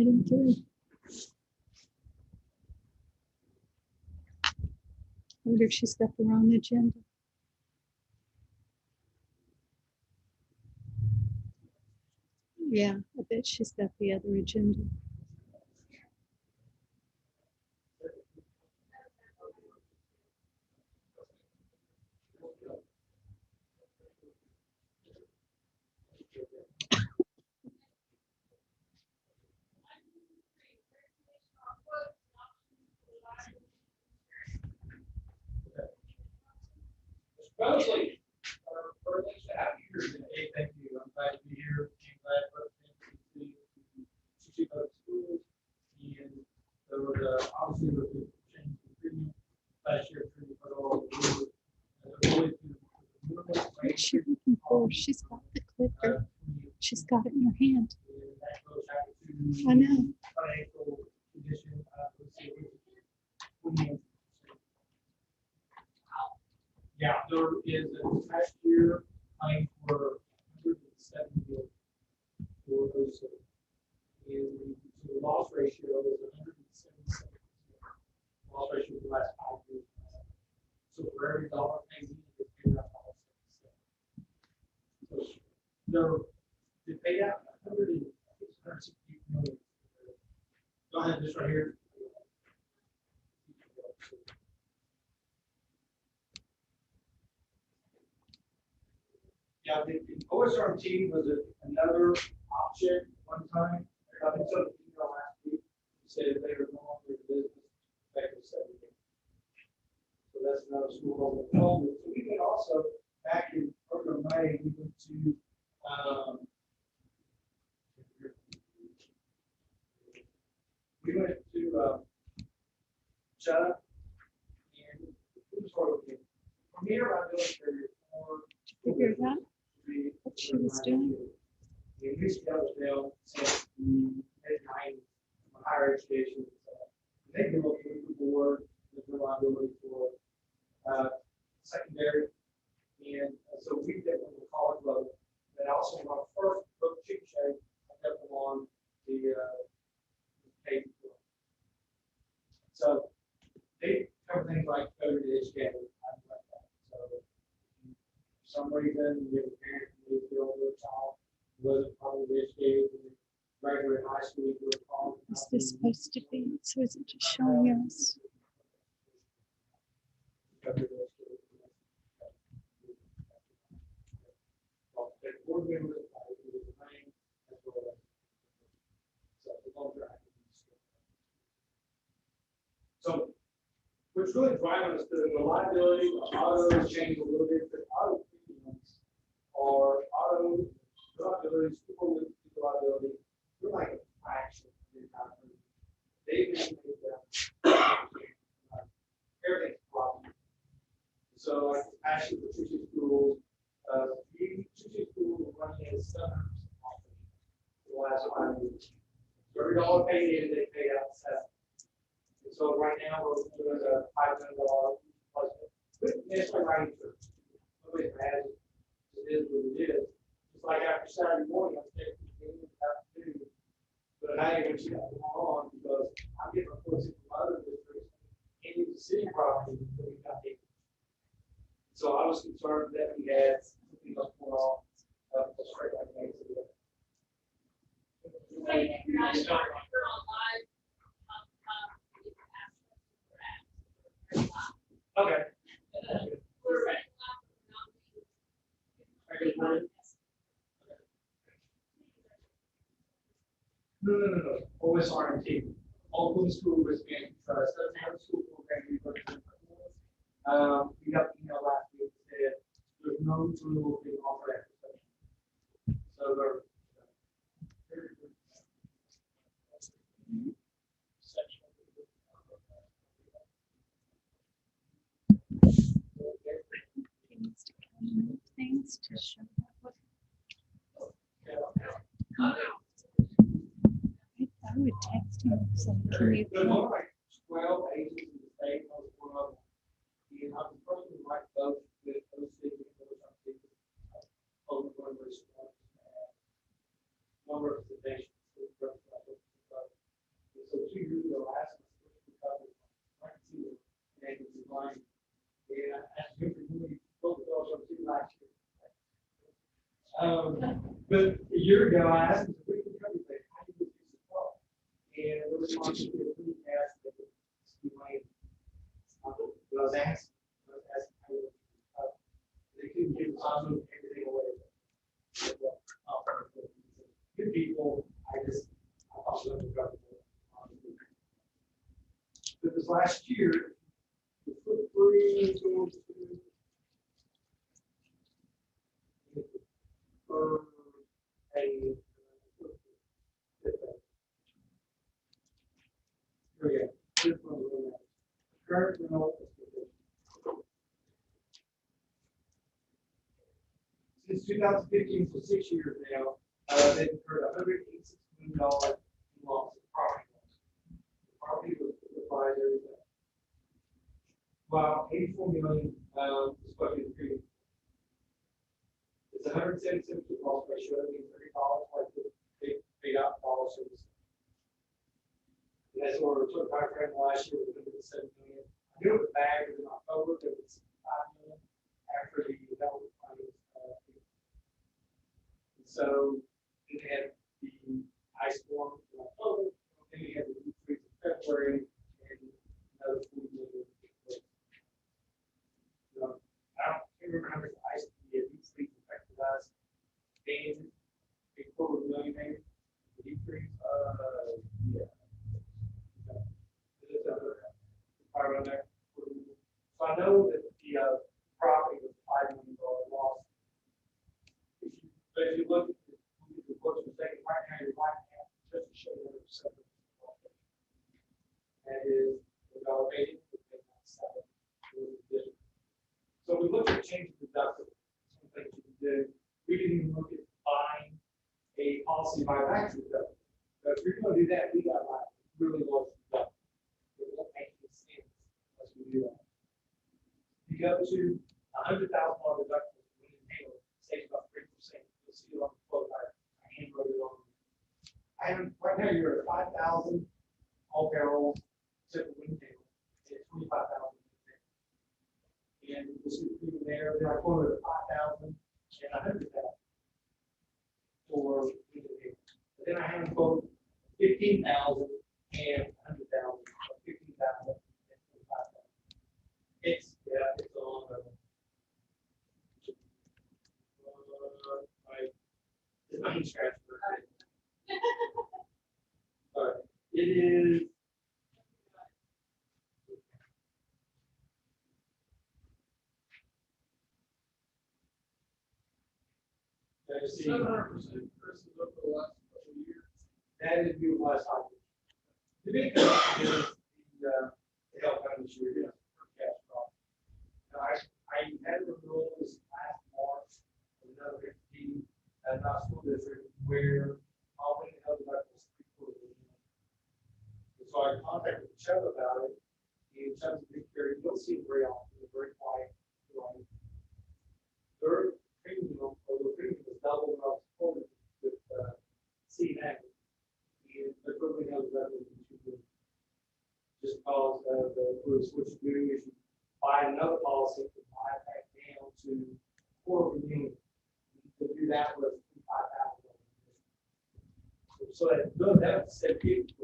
Item 3. I wonder if she's got the wrong agenda. Yeah, I bet she's got the other agenda. Mostly, for things to have you here today, thank you. I'm glad to be here. I'm glad for the Chickasha schools and there was obviously with the change in premium last year, for all the What's she looking for? She's got the clicker. She's got it in her hand. I know. Financial condition. Yeah, there is a last year claim for 170 for those. And the loss ratio is 177. Loss ratio for the last 5 years. So for every dollar paid in, it's paid out $177. So they paid out 160 million. Go ahead, this right here. Yeah, the OSRT was another option one time. I think so. Last week said they were no longer in business effective 7 days. So that's another school enrollment. So we can also back in early May we went to Chickasha and Premier Liability for Figure it out. What she was doing. The least Scottsdale since the mid-90s for higher education. They do look at the board with reliability for secondary. And so we did on the college level. And also when I first booked Chickasha, I kept them on the page. So they cover things like code education. Like that. So for some reason, you have a parent who needs to go to a child who wasn't probably educated in graduate high school. Is this supposed to be? So is it just showing us? So, what's really driving us the liability, auto change a little bit, but auto premiums are auto liability, super liability, they're like a fraction of the economy. They've been everything's problem. So, like actually, the Chickasha schools, Chickasha schools are running at 7% for the last 5 years. So every dollar paid in, they pay out 7. And so right now we're doing a $5 million placement. It's like writing church. Nobody's mad. It is what it is. It's like after Saturday morning, I'm taking the afternoon. But hey, what you got going on because I'm getting reports from other districts and the city property that we got here. So I was concerned that we had something else going on straight like that. Okay. No. Always RMT. Oakland School Risk Management Trust. That's another school program we put in. We got the email last week that said there's no rule being offered after session. So they're Things to show what I would text him and say, can you there's only like 12 agents in the state, most one of them. And I'm the person who might vote with those cities one representation. year ago, I asked them, we can cover that, how do you use the car? And the response was, we asked that we might, I was asking how to use the car. They couldn't give us all everything away. Good people, I thought they were going to. But this last year, the footprint going to for a this one's really nice. Current renewal. Since 2015, for 6 years now, they've incurred $186 million in loss of property. The property was supplied everything. While 84 million is budgeted premium. It's 177 to loss ratio, that means $30 like they paid out policies. And that's over a total time frame last year was 107 million. I knew it was bad because in October there was 5 million after the development plans. So we had the ice storm in October, then we had the deep freeze in February, and another 40 million. I can't remember how much ice the deep freeze affected us. And a $250,000 maybe. The deep freeze, yeah. Right there. So I know that the property was $5 million loss. But if you look at the books and say, right now, your white hat just to show you separate. That is elevated, so we look at changing the deductible. Some things you can do. We didn't even look at buying a policy by back deductible. But if you're going to do that, we got like really low deductible. It won't make any sense unless we do that. You go to $100,000 deductible, saves about 3%. You'll see it on the quote. I handwrote it on. Right now you're at 5,000 all barrels, except for wind tail, and 25,000. And you'll see the premium there. Then I quoted 5,000 and 100,000 for wind tail. But then I have them quote 15,000 and 100,000, or 15,000 and 25,000. It's a long run. It's not scratch for it. But it is. See, 700% versus over the last couple of years. That is due last cycle. The big thing is the health fund this year. Yeah, cash crop. I had a renewal this last March of another 15 at our school district where all we held about was $3/4 million. And so I contacted Chubb about it, and Chubb's a big carrier. You don't see it very often. They're very quiet. Right? Their premium, the premium was double what I was quoted with CNA. And they're probably held about it just because of the switch to do is you buy another policy to buy it back down to $4 million. To do that was $5,000. So that was set 50,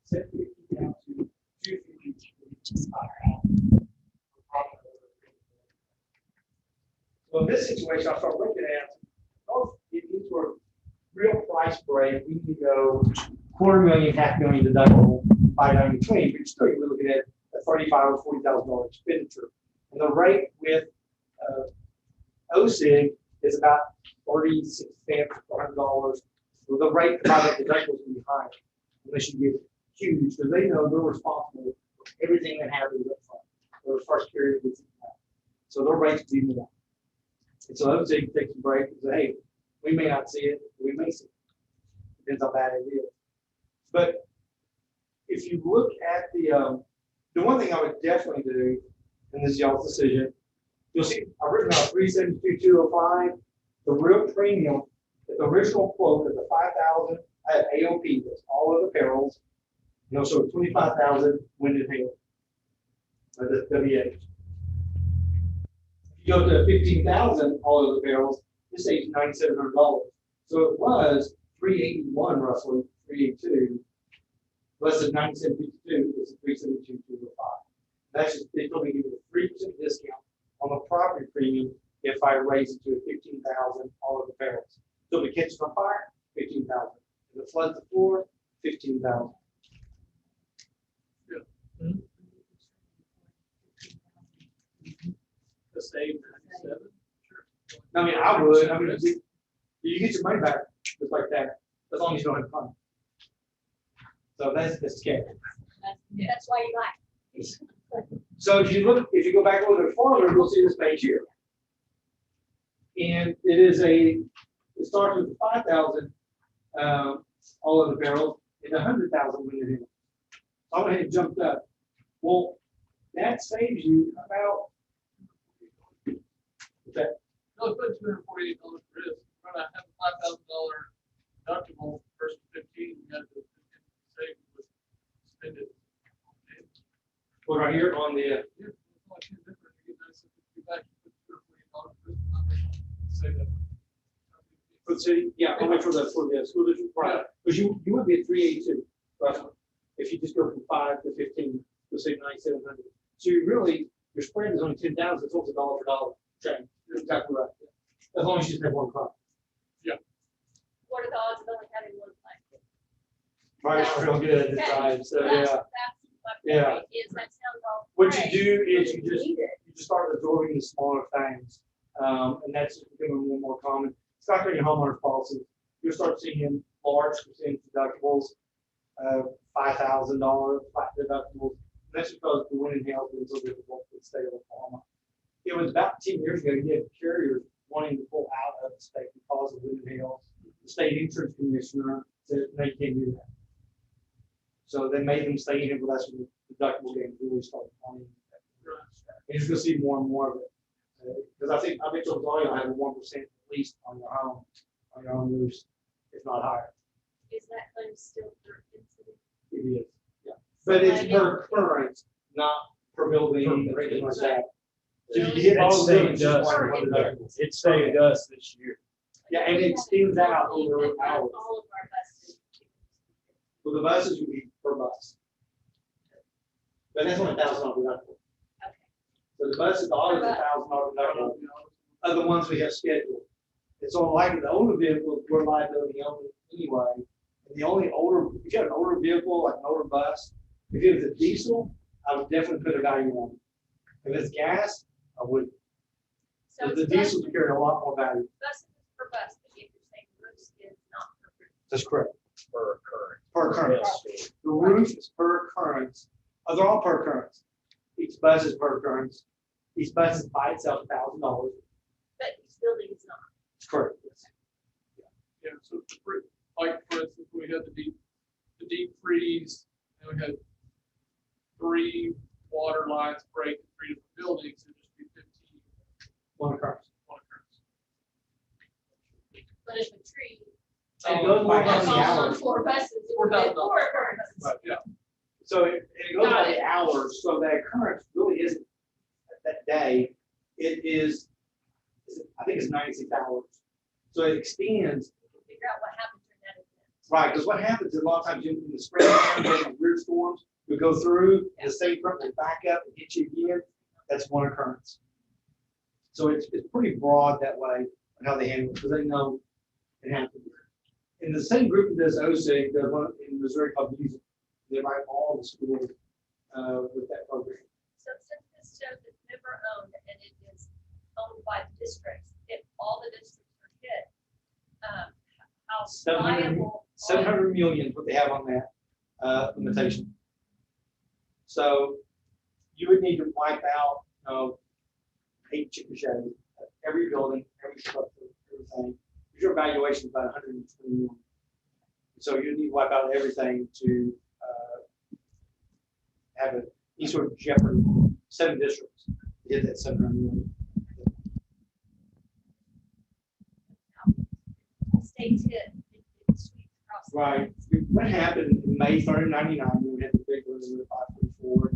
set 50 down to 250. Just So in this situation, I start looking at these were real price break. We need to go $250,000, $500,000 deductible, $590,000. But still, you're looking at a $35,000 or $40,000 expenditure. And the rate with OSIG is about 46 cents per $100. So the rate to buy that deductible is going to be higher unless you get huge, because they know they're responsible for everything that happens up front. They're the first carrier that gets it back. So their rates will be more. And so OSIG takes a break and say, hey, we may not see it, we may see it. Depends how bad it is. But if you look at the one thing I would definitely do, and this is y'all's decision, you'll see I've written out 372,205. The real premium, the original quote is the 5,000 at AOP, that's all of the perils, so 25,000 wind and hail. That's WH. If you go to 15,000, all of the perils, this saves $9,700. So it was 381 roughly, 382. Less than 9752 is 372,205. That's just, they told me to give it a 3% discount on the property premium if I raise it to 15,000 all of the barrels. So if it catches on fire, 15,000. If it floods the floor, 15,000. The same 97. I mean, I would. I mean, you get your money back just like that, as long as you don't have fun. So that's scary. That's why you like it. So if you go back a little bit farther, you'll see this page here. And it starts with 5,000 all of the barrels and 100,000 when you're in. I went ahead and jumped up. Well, that saves you about that. No, it's put $248 for this. We're gonna have a $5,000 deductible versus 15. You got to save with spend it. What right here on the. Yeah, it's like 10 different. You get nice if you back, you put $248 for this. Save that. For the city, yeah, only for the school district, right? Because you would be at 382, roughly, if you just go from 5 to 15, to say 9,700. So your spread is only 10,000, it's almost $1 for dollar change. You're exactly right. As long as you just have one car. What are the odds of only having one plastic? Probably real good at this time, so That's yeah. my Yeah. point, is that sounds all. What great, you do is but you just need it. start absorbing the smaller things, and that's becoming more and more common. It's like on your homeowner's policy. You'll start seeing large percentage deductibles, $5,000 flat deductibles. That's because the wind and hail is so difficult in the state of Oklahoma. It was about 10 years ago, you had carriers wanting to pull out of the state because of wind and hail. The state insurance commissioner said they can't do that. So they made them stay in it, but that's when the deductible game really started playing. And you're going to see more and more of it. Because I bet you'll probably have a 1% at least on your home, on your own roofs, if not higher. Is that claim still per incident? It is, yeah. But it's per occurrence, not per building, or anything like that. So you get all the buildings just one deductible. It saved us this year. Yeah, and it extends out over All hours. of our buses. Well, the buses would be per bus. But that's only $1,000 deductible. Okay. So the buses, all is $1,000 deductible. Are the ones we have scheduled. It's on like the older vehicles, we're liability only anyway. And the only older, if you have an older vehicle, like an older bus, if it was a diesel, I would definitely put a value on it. If it's gas, I wouldn't. So The it's diesels carry a lot more value. buses per bus, but if you're saying roofs is not per roof. That's correct. Per occurrence. Per occurrence. The roof is per occurrence. Oh, they're all per occurrence. Each bus is per occurrence. Each bus is by itself $1,000. But each building is not. That's correct. Yeah, so like for instance, we had the deep freeze, and we had 3 water lines break in 3 different buildings, it'd just be 15 One occurrence. on occurrence. But if a tree. It goes by how That's many all on hours. 4 buses. It would be $4,000. 4 occurrences. But yeah, So it goes by the hours, so that occurrence really isn't that day. It is, I think it's 96 hours. So it extends, Figure out what happened during that event. right, because what happens is a lot of times in the spring, when weird storms, we go through, and the same front will back up and hit you again. That's one occurrence. So it's pretty broad that way on how they handle it, because they know it happened. In the same group that does OSIG, there's one in Missouri called Music. They write all the schools with that program. So since this shows it's never owned and it is owned by the districts, if all the districts are hit, how 700 viable? 700 million is what they have on that limitation. So you would need to wipe out 8 Chickasha, every building, every structure, everything. Your evaluation is about 120 million. So you need to wipe out everything to have any sort of jeopardy. 7 districts to hit that 700 million. States hit, it sweeps across. the Right. lines. What happened in May 1999 when we had the big one with 544?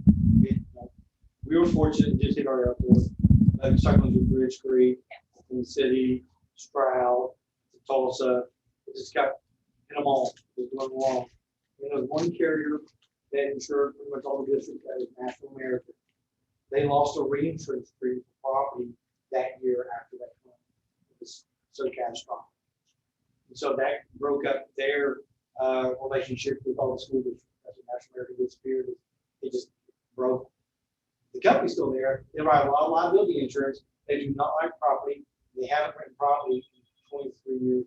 We were fortunate to just hit our airport. Cyclones with Bridge Creek, in the city, Stroud, Tulsa, just got in them all, just going along. And there was one carrier that insured pretty much all the districts, that is National American. They lost a reinsurance treaty for property that year after that claim. It was so catastrophic. And so that broke up their relationship with all the school districts. As the National American disappeared, it just broke. The company's still there. They write a lot of liability insurance. They do not like property. They haven't written property in 23 years.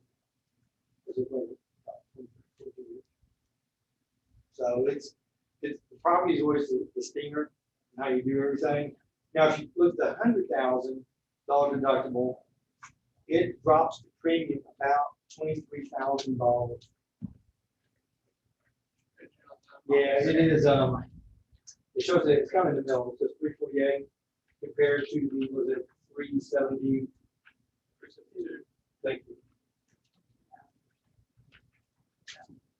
So it's the property is always the stinger and how you do everything. Now, if you look at the $100,000 deductible, it drops the premium about $23,000. Yeah, it is. It shows that it's kind of in the middle. It says 348 compared to the, was it 370? Thank you.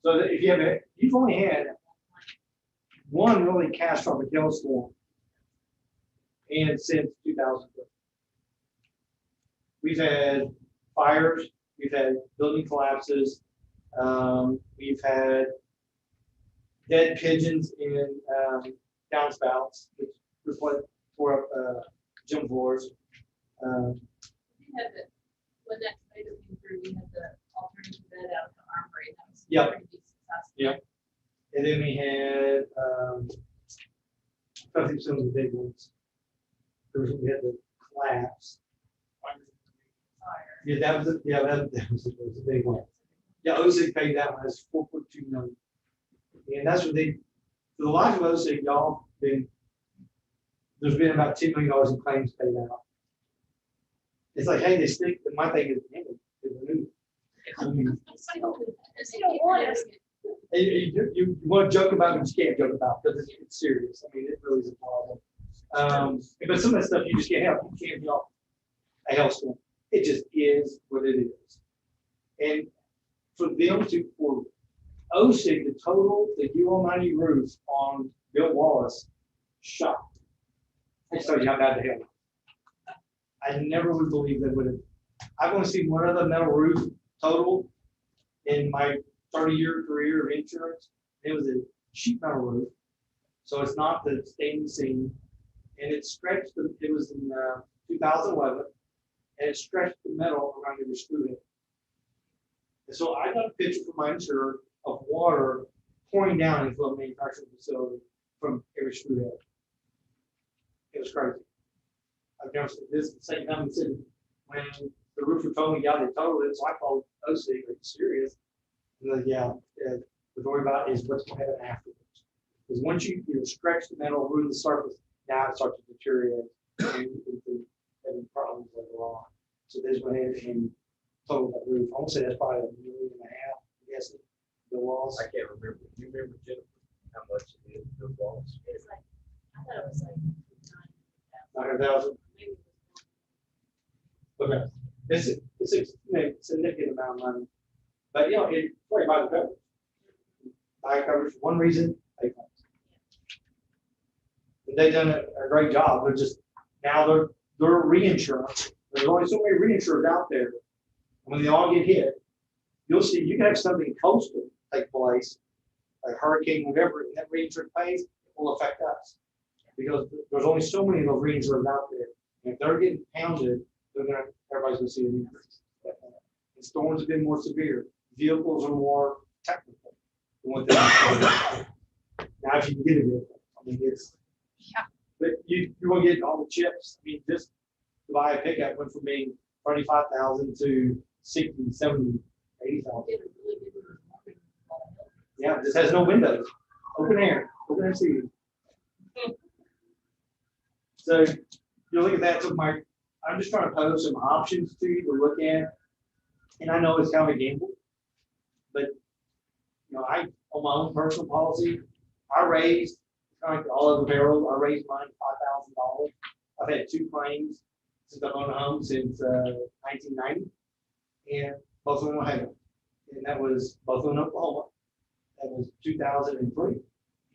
So that if you have you've only had one really catastrophic hailstorm, and since 2003, we've had fires, we've had building collapses, we've had dead pigeons in downspouts, which was what tore up gym floors. We had the, when that tornado came through, we had the alternative bed out of the armory. That was Yep. pretty successful. Yep. And then we had, I think some of the big ones. We had the collapse. Fire. Yeah, that was a big one. Yeah, OSIG paid that one as 4.2 million. And that's what they, for the life of OSIG, y'all, there's been about $2 million in claims paid out. It's like, hey, they stick, my thing is, hey, it's new. I mean, They don't want us. you want to joke about it, but you can't joke about it because it's serious. I mean, it really is a problem. But some of that stuff you just can't help. You can't help a hailstorm. It just is what it is. And for them to, for OSIG, the total, the UL90 roof on Bill Wallace, shocked. I just told you how bad the hail was. I never would believe they would have. I've only seen one other metal roof total in my 30-year career of insurance. It was a sheet metal roof. So it's not the stainless seam. And it stretched, it was in 2011, and it stretched the metal around every screw head. And so I got a picture from my insurer of water pouring down into a manufacturing facility from every screw head. It was crazy. I've never seen this. The same time said when the roofer told me, yeah, they totaled it, so I called OC, are you serious? And like, yeah, the worry about is what's going to happen afterwards. Because once you stretch the metal roof the surface, now it starts to deteriorate and having problems later on. So they just went ahead and totaled that roof. I want to say that's probably $1.5 million, I guess, the walls. I can't remember. Do you remember, Jennifer, how much it is, the walls? It was like, I thought it was like 900,000. maybe it was more. Okay. It's a significant amount of money. But it's probably by the coverage. By coverage, one reason, they claims. But they've done a great job. They're just now they're reinsurance. There's only so many reinsurers out there. And when they all get hit, you'll see you can have something coastal take place, like hurricane, whatever, and that reinsurance pays, it will affect us. Because there's only so many of those reinsurers out there. And if they're getting pounded, everybody's gonna see an increase. And storms have been more severe. Vehicles are more technical than what they are. Now, if you can get a vehicle, I mean, it's, Yeah. but you will get all the chips. I mean, just to buy a pickup went from being 35,000 to 60, 70, 80,000. Did a really good one. Yeah, it just has no windows. Open air seating. So you look at that. So I'm just trying to pose some options to you to look at. And I know it's kind of a gamble, but I on my own personal policy, I raised kind of like all of the barrels. I raised mine $5,000. I've had 2 claims since I've owned a home since 1990, and both of them were hail, and that was both of them in Oklahoma. That was 2003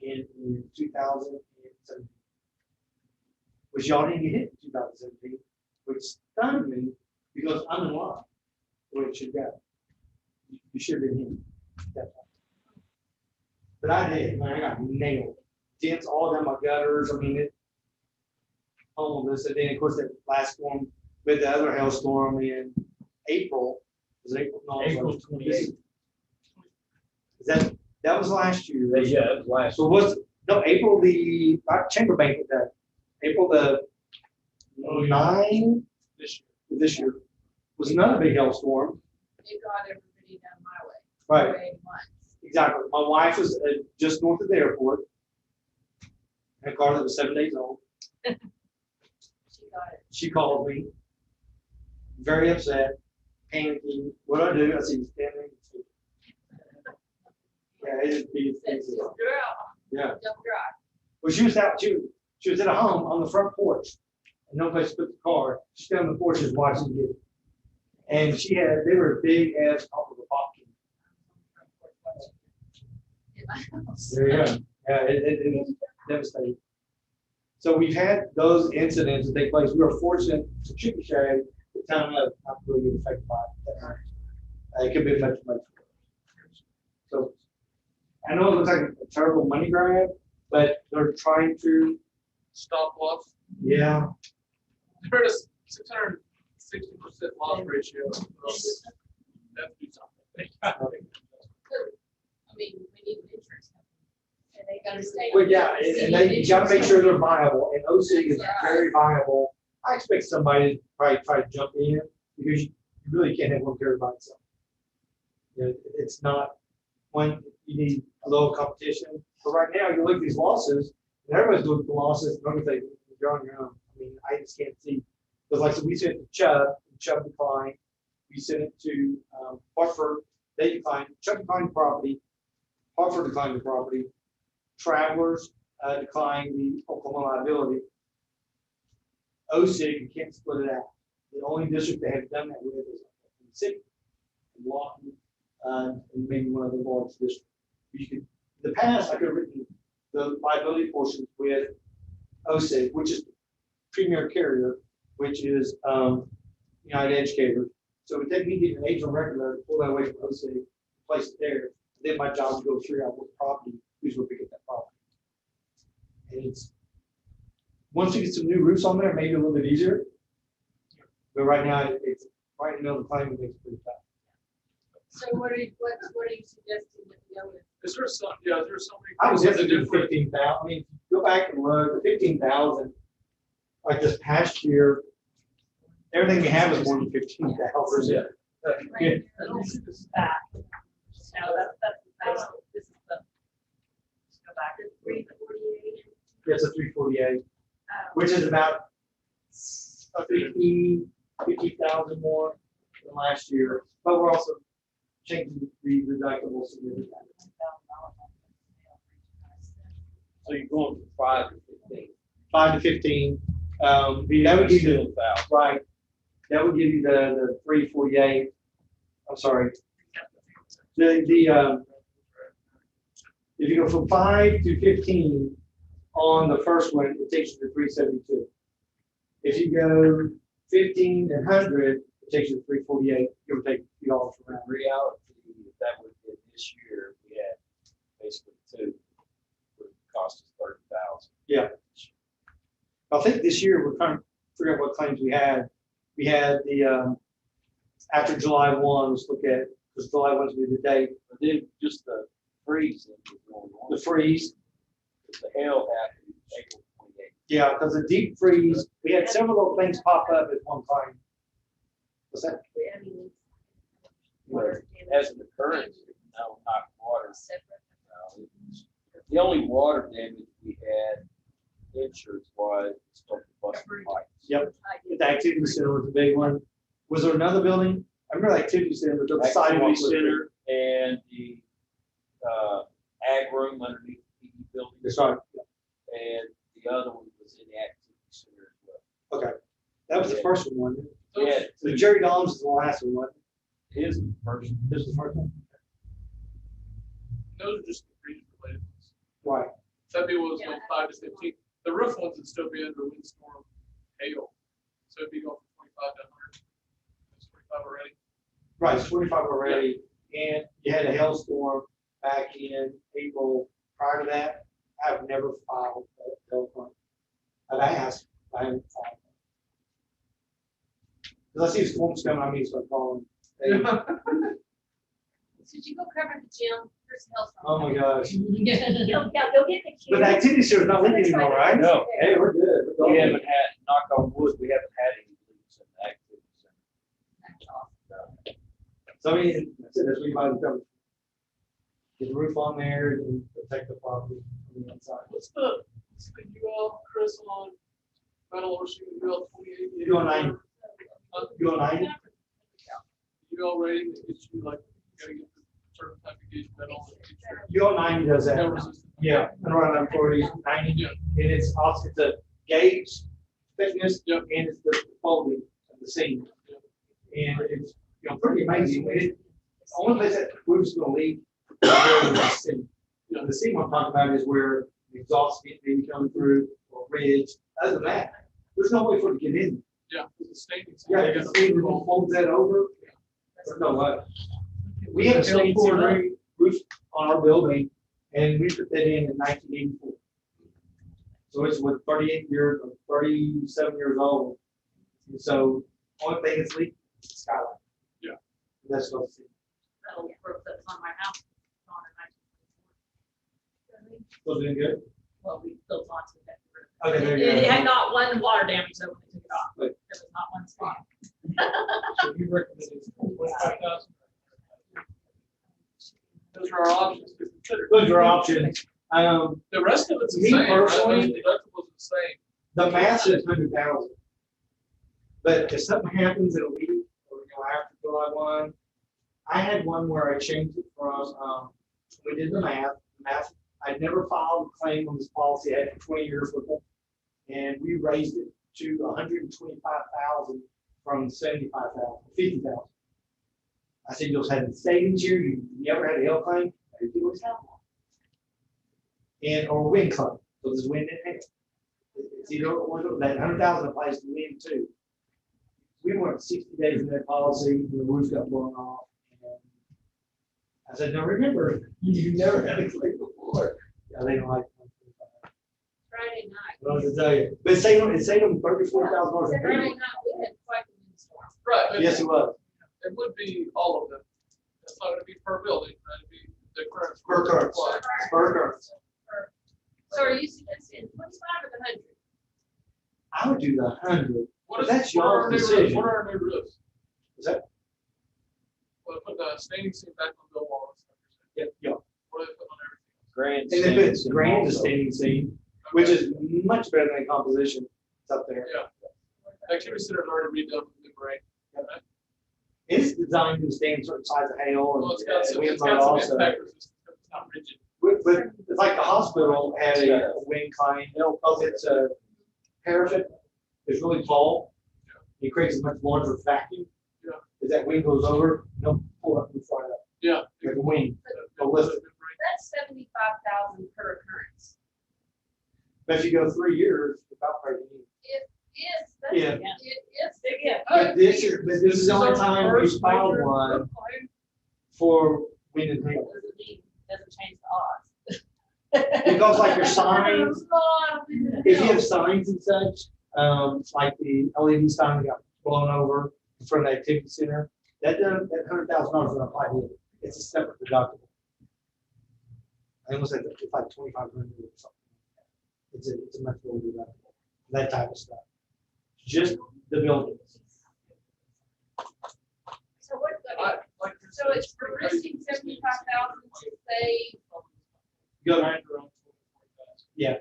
and in 2017, which y'all didn't get hit in 2017, which stunned me because I'm in line where it should go. You should have been here. But I did, man, I got nailed. Dents all down my gutters, I mean, all of this, and then of course that last storm, with the other hailstorm in April, was it April? No, it was April like- 28th. Is that was last year? Yeah, it was last. So was, no, April the, chamber banquet day, April the Oh, yeah. 9 this year, was another big hailstorm. It got everybody down my way. Right. Way once. Exactly. My wife was just north of the airport. In a car that was 7 days old. She got it. She called me, very upset, panicking. What do I do? I see you standing. Yeah, it is big. Said, "Girl, Yeah. don't drive." Well, she was out. She was at a home on the front porch, and no place to put the car. She's on the porch, just watching it. And they were big ass off of a pumpkin. In my house. There you go. Yeah, it was devastating. So we've had those incidents that take place. We were fortunate to Chickasha, the town of not really get affected by it. It could be much worse. So I know it looks like a terrible money grab, but they're trying to, Stop loss. yeah. They're at a 660% loss ratio. That's do something. I mean, we need an insurance company. And they gotta stay. Well, yeah, and you gotta make sure they're viable, and OC is very viable. I expect somebody to probably try to jump in, because you really can't have one carrier by itself. You know, it's not, when you need a little competition, but right now, you look at these losses, and everybody's looking for losses, and everything, you're on your own. I mean, I just can't see, because like, so we sent it to Chubb declined, we sent it to Hartford, they declined, Chubb declined the property, Hartford declined the property, Travelers declined the Oklahoma liability. OSIG, you can't split it out. The only district they have done that with is the city, and Lawton, and maybe one of the large districts. You could, in the past, I could have written the liability portions with OSIG, which is premier carrier, which is United Educators. So it would take me to get an agent record letter to pull that away from OSIG, place it there. Then my job would go figure out what property, who's going to pick up that property. And it's, once you get some new roofs on there, maybe a little bit easier. But right now, it's right in the middle of the claim, it makes it pretty tough. So what are you suggesting that we go with? Is there some, yeah, is there something? I was What's just the at difference? 15,000. I mean, go back and look, the 15,000, like this past year, everything we have is more than 15,000. Yeah. Good. No, that's, this is the. Let's go back to 348. It's a 348, which is about 50,000 more than last year. But we're also changing the deductibles significantly. So you're going from 5 to 15. 5 to 15. That would give you, Still 1,000. right, that would give you the 348. I'm sorry. If you go from 5 to 15 on the first one, it takes you to 372. If you go 15 and 100, it takes you to 348. Give or take $2 from that. Reality, if that would have been this year, we had basically 2, would cost us 30,000. Yeah. I think this year we're trying to figure out what claims we had. We had the after July 1. Let's look at, because July 1's be the date. But then just the freeze that was going on. The freeze. The hail happened April 28th. Yeah, because the deep freeze, we had several little things pop up at one time. What's that? I mean, But as an occurrence, no hot water. separate. The only water damage we had insurance was from the busted pipes. Yep. The activity center was the big one. Was there another building? I remember the activity center, but the side one Activity was. center and the ag room underneath the PD building. That's right. And the other one was in the activity center as well. Okay. That was the first one, wasn't it? We had So two. Jerry Dollars is the last one, wasn't His first. it? This is the first one? Those are just the freeze related ones. Right. That'd be what was Yeah. going 5 to 15. The roof ones would still be under windstorm hail. So it'd be going from 25 to 100. It's 25 already. Right, it's 25 already, and you had a hailstorm back in April prior to that, I've never filed a bill claim. I've asked, I haven't filed. Because I see storms coming, I mean, start calling. Hey, So did you go cover the gym? There's health. oh my gosh. Yeah, go get the kids. But the activity center is not leaking anymore, right? No. Hey, we're good. We haven't had, knock on wood, we haven't had any leaks in the activity center. So I mean, that's it, that's what you buy the cover. Get the roof on there and protect the property from the inside. What's the UL, Chris, on metal or UL 28? UL 90. UL 90? UL rating that gets you like, you gotta get the certain type of gauge metal. UL 90 does that. Hail resistant. Yeah, and around 40, 90. Yeah. And it's also, it's a gauge thickness, Yep. and it's the folding of the seam. And it's, pretty amazing. The only place that roof's gonna leak is where the seam. The seam I'm talking about is where the exhaust gets maybe coming through or ridge. Other than that, there's no way for it to get in. Yeah, it's a staining. Yeah, because the seam will fold that over. There's no way. We have a stained steel roof on our building, and we put that in 1984. So it's with 38 years, or 37 years old. And so only thing that's leaking is the skylight. Yeah. That's what it's. Metal roof that's on my house. On in 1924. Still doing good? Well, we built onto that roof. Okay, there you It go. had not one water damage, so when we took it off. Good. There was not one spot. So you recommend it's 25,000? Those are our options to consider. Those are options. The rest of it's the Me same. right? personally- The deductible's the same. The math says 100,000. But if something happens in a week, or after July 1, I had one where I changed it from, we did the math, I'd never filed a claim on this policy, I had it for 20 years with them. And we raised it to 125,000 from 75,000, 50,000. I said, you'll have the savings here, you never had a hail claim, you always have one. And, or wind claim, so there's wind and hail. It's either, or that 100,000 applies to wind too. We went 60 days in that policy, and the roof got blown off. And I said, no, remember, you never had a claim before. Yeah, they don't like it. Friday night. Well, to tell you, but it's saving them $34,000 a Friday year. night, we had quite a windstorm. Right. but Yes, it was. It would be all of them. It's not gonna be per building, right? It'd be the current. Per car. Per car. So are you suggesting 25 or the 100? I would do the 100. What is, That's what are y'all's our new roofs? decision. What are our new roofs? Is that? Well, put the staining seam back on the walls. Yeah, yeah. What are they putting on everything? Grand. And if it's stands and grand also- standing seam, which is much better than composition, it's up there. Yeah. Activity center's already redone with the brain. It's designed to stand certain size of hail Well, it's got and some, wind it's load got some also. impact resistance, it's not rigid. But it's like the hospital had a wind claim, because it's a parapet, it's really tall. It creates a much larger vacuum. Yeah. As that wind goes over, they'll pull up and fly up, Yeah. like a wing. They'll lift it. That's 75,000 per occurrence. But if you go 3 years, it's about breaking even. Yeah. It is. Yeah. But this is the only time we filed one for wind and hail. Doesn't change the odds. Because like your signs, if you have signs and such, like the LED sign that got blown over in front of the activity center, that $100,000 doesn't apply to it. It's a separate deductible. I almost said it's like 2,500 or something. It's a much lower deductible, that type of stuff. Just the buildings. So what, So it's for risking 75,000 to save, Go around. Yeah.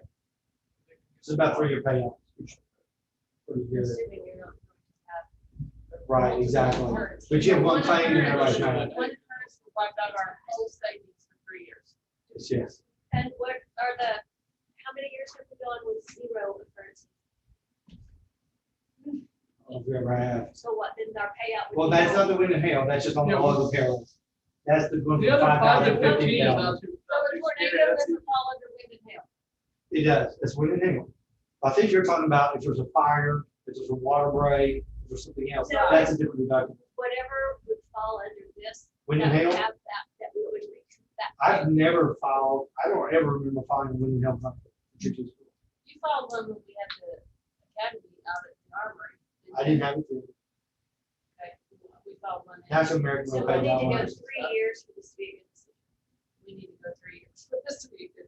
It's about 3-year payout. Pretty good. assuming you're not going to have. Right, exactly. But you have one claim and everybody's One paying. occurrence will wipe out our whole savings for 3 years. Yes. And what are how many years have we gone with 0 occurrences? If we ever have. So what, then our payout would be? Well, that's not the wind and hail, that's just on Yeah. all of the perils. That's the one The from other 5 to 5,000 to 15 is 15,000. not too. So the tornado doesn't fall under wind and hail. It does, it's wind and hail. I think you're talking about if there's a fire, if there's a water break, if there's something else, No. that's a different deductible. Whatever would fall under this. Winning that would Hill? have that we would recoup that. I've never filed, I don't ever remember filing a Winning Hill contract. You filed one when we had the academy out at the armory. I didn't have it. Okay, we filed one. That's American. So Way we paid need to that go one. 3 years for this to be a good decision. We need to go 3 years for this to be a good.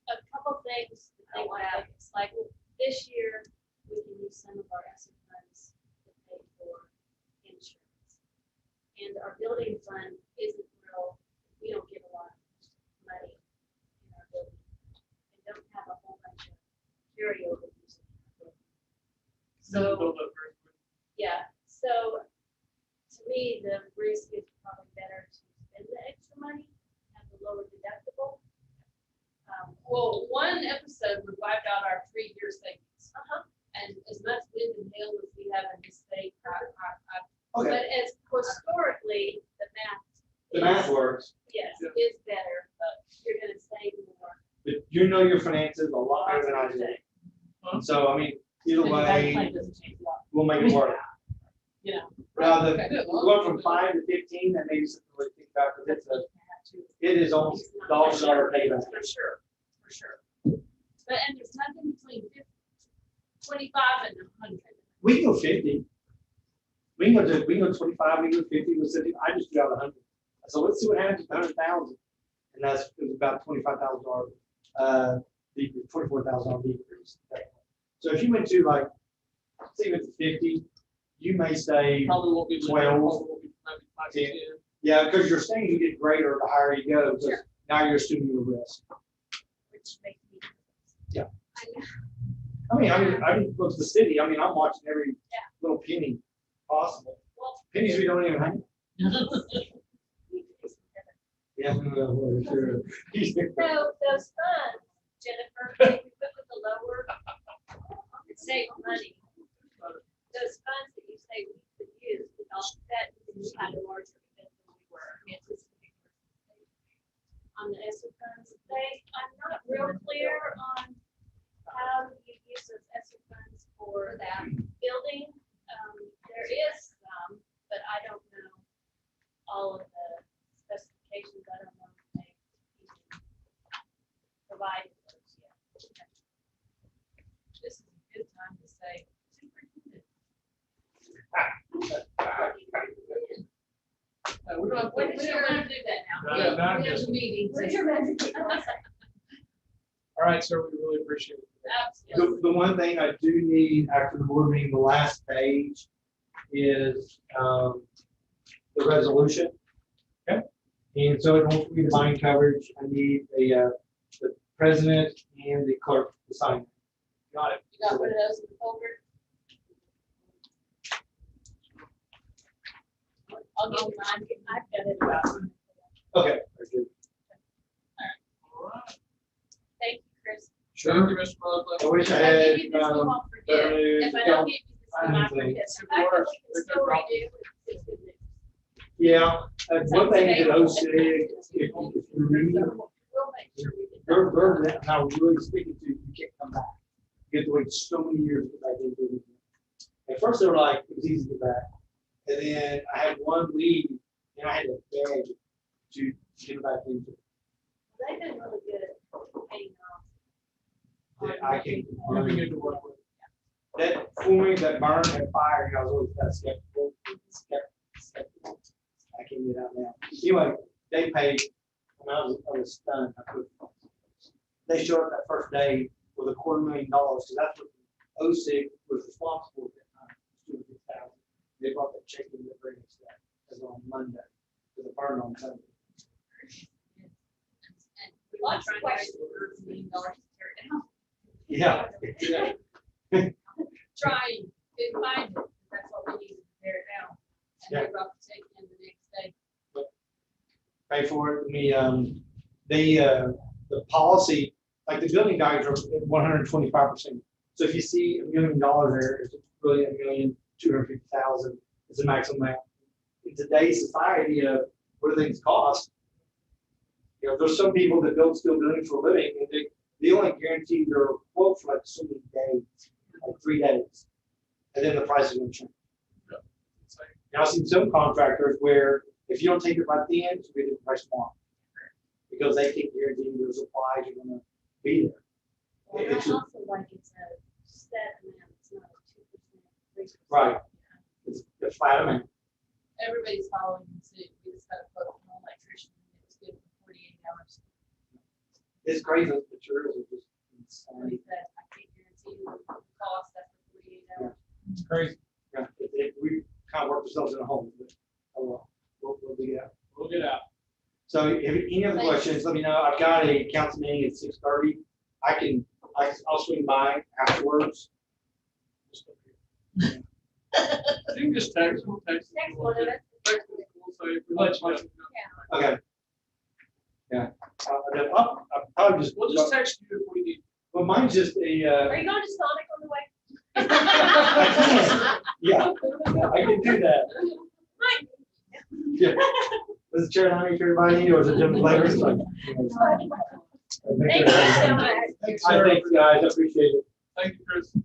A couple things to think about, it's like this year, we can use some of our ESSER funds to pay for insurance. And our building fund isn't real, we don't get a lot of money in our building. And don't have a whole bunch of carryover use in our building. So, Build up very quick. yeah, so to me, the risk is probably better to spend the extra money, have the lower deductible. Well, one episode we wiped out our 3-year savings. Uh-huh. And as much wind and hail as we have in this state, Okay, But as historically, the math. the math works, Yes, Yeah. is better, but you're gonna save more. but you know your finances a lot better than I do. And so, I mean, either way, doesn't change a lot, we'll make it work. you know. Now, the, Okay. going from 5 to 15, that may be something to think about, because it is almost dollar payback. For sure, for sure. But, and there's nothing between 25 and 100. We can go 50. We can go 25, we can go 50, we said, I just got 100. So let's see what happens with 100,000. And that's, it was about $25,000, decrease, $24,000 decrease. So if you went to like, say you went to 50, you may say, Probably won't be. 12, Probably won't be maybe 5 to 10. 10. yeah, because you're saying you get greater the higher you go, because Sure. now you're assuming the risk. Which makes me. Yeah. I know. I mean, look, the city, I mean, I'm watching every Yeah. little penny possible. Well, Pennies we don't even have. Yeah, well, sure. So those funds, Jennifer, if we put with the lower, it save money. Those funds that you say we could use, would offset if we had a larger event than we were anticipating. On the ESSER funds, I'm not real clear on how you use those ESSER funds for that building. There is some, but I don't know all of the specifications. I don't know if they even provided those yet. This is a good time to say, superintendent. We don't have When to. is your gonna do that now? Yeah, now I'm We have just- a meeting. Where's your resignation? All right, sir, we really appreciate it. Absolutely. The one thing I do need after the board meeting, the last page is, the resolution. Okay. And so it won't be the binding coverage. I need the president and the clerk to sign. Got it. You got one of those in the folder? I'll give you mine. I've got it about. Okay. Very good. All right. Thank you, Chris. Thank you, Mr. I Butler. wish I If I had, give you this, you won't forget. revenue, If I don't give you this, you I might think- forget. The fact that we can still redo is good news. yeah, one thing that OSIG, if you remember, We'll make sure we get they're, that. they're now really speaking to, you can't come back. You have to wait so many years to get back into it. At first, they were like, it was easy to get back. And then I had one lead, and I had to beg to get back into it. They've been really good at paying off. That I can, We'll be good to work with. that, for me, that burn had fire, and I was always that skeptical. I can get out now. Anyway, they paid, when I was stunned. They showed up that first day with $250,000, because that's what OSIG was responsible at that time, $250,000. They brought that check in the very next day, as on Monday, with a burn on Sunday. Lots of questions. $1 million to tear it down. Yeah. Trying, couldn't find it, that's what we needed to tear it down. And they brought the check in the next day. Pay for it. The policy, like the building guys are at 125%. So if you see $1 million there, it's really $1,250,000 is the maximum amount. In today's society of what do things cost, there's some people that build steel buildings for a living, and they only guarantee their quote for like so many days, like 3 days, and then the price is going to change. Now, I've seen some contractors where if you don't take it right then, it's gonna be the price tomorrow. Because they can't guarantee your supplies are gonna be there. Well, I It's a- also like it's a set amount, it's not a 2%. 3%. Right. It's a flat amount. Everybody's following suit. We just got a quote from an electrician. It was good for 48 hours. It's crazy, the materials are just Somebody insane. said, I can't guarantee you the cost after 48 hours. It's crazy. Yeah, we kind of work ourselves in a hole, but, oh, well, we'll do that. We'll get out. So if any other questions, let me know. I've got a council meeting at 6:30. I'll swing by afterwards. You can just text, we'll text. Text one of us. Text us, we'll say, we'll let you know. Okay. Yeah. I'll probably just, We'll just text you if we need. well, mine's just Are a, you going to Sonic on the way? yeah, I can do that. Yeah. Was it Chair Lonnie, everybody, or was it Jim later? Thank you so much. Thanks, I sir. thank you guys, I appreciate it. Thank you, Chris.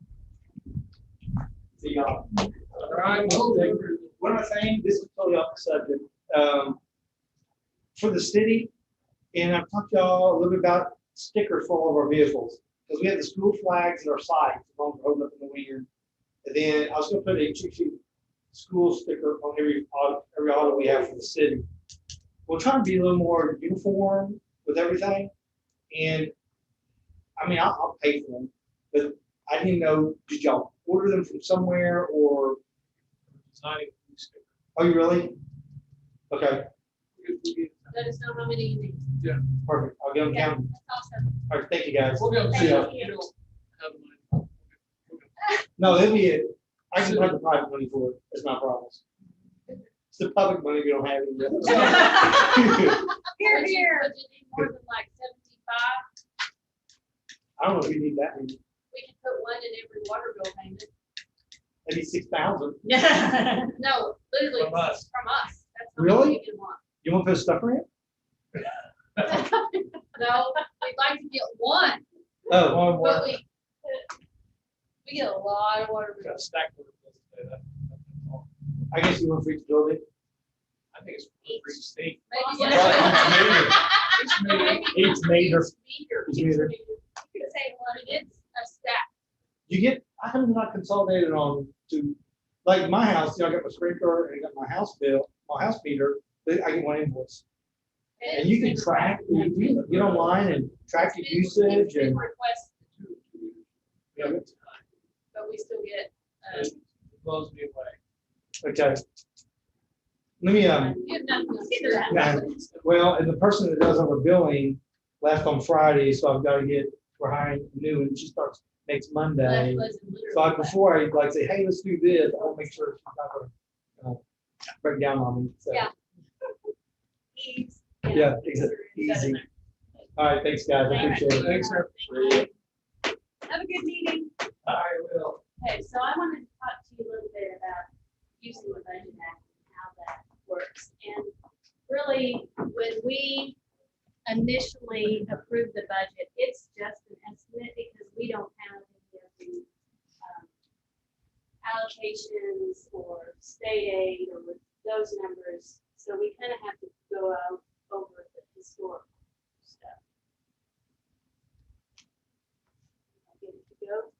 See y'all. All right. Well, thank you. What am I saying? This is totally off the subject. For the city, and I've talked to y'all a little bit about stickers for all of our vehicles. Because we have the school flags at our site, the ones holding up in the wind. And then I was gonna put a Chickasha school sticker on every auto we have for the city. We're trying to be a little more uniform with everything. And I mean, I'll pay for them, but I didn't know, did y'all order them from somewhere or, Designing a new sticker. oh, you really? Okay, Let us know how many you need. perfect. I'll get them Yeah, down. that's awesome. All right, thank you guys. We'll go. See ya. You don't have money. No, it'll be it. I can have the private money for it. It's not a problem. It's the public money we don't have it yet. Here, Would you- here. would you need more than like 75? I don't know if you need that many. We can put one in every water bill payment. Maybe 6,000. No, literally From us. from us. That's how many Really? we can want. You want to put stuff in it? No, we'd like to get one, Oh, One but more. we get a lot of water Got a bills. stack of bills today, that's all. I guess you want for each building. I think it's for each state. Maybe Each meeting. Each meter. Meter. Each meter. You could say one, it's a stack. You get, I have not consolidated on to, like my house, you know, I got my sprinkler and I got my house bill, my house meter, but I get one invoice. And you can track, you can get online and track your It's usage been and. requested, Yeah, but we still get, It blows me away. okay. Let me, you have nothing else to do. yeah, well, and the person that does our billing left on Friday, so I've got to get, we're hiring new and she starts next Monday. So I, before I like say, hey, let's do this, I want to make sure she's not gonna break down on me. So, Yeah. Ease. Yeah, easy. All right, thanks, guys. I appreciate it. Thanks, sir. Have a good meeting. I will. Okay, so I wanted to talk to you a little bit about using the budget act and how that works. And really, when we initially approved the budget, it's just an estimate because we don't have any of the allocations or state aid or those numbers. So we kind of have to go out over the historical stuff. Get it to go.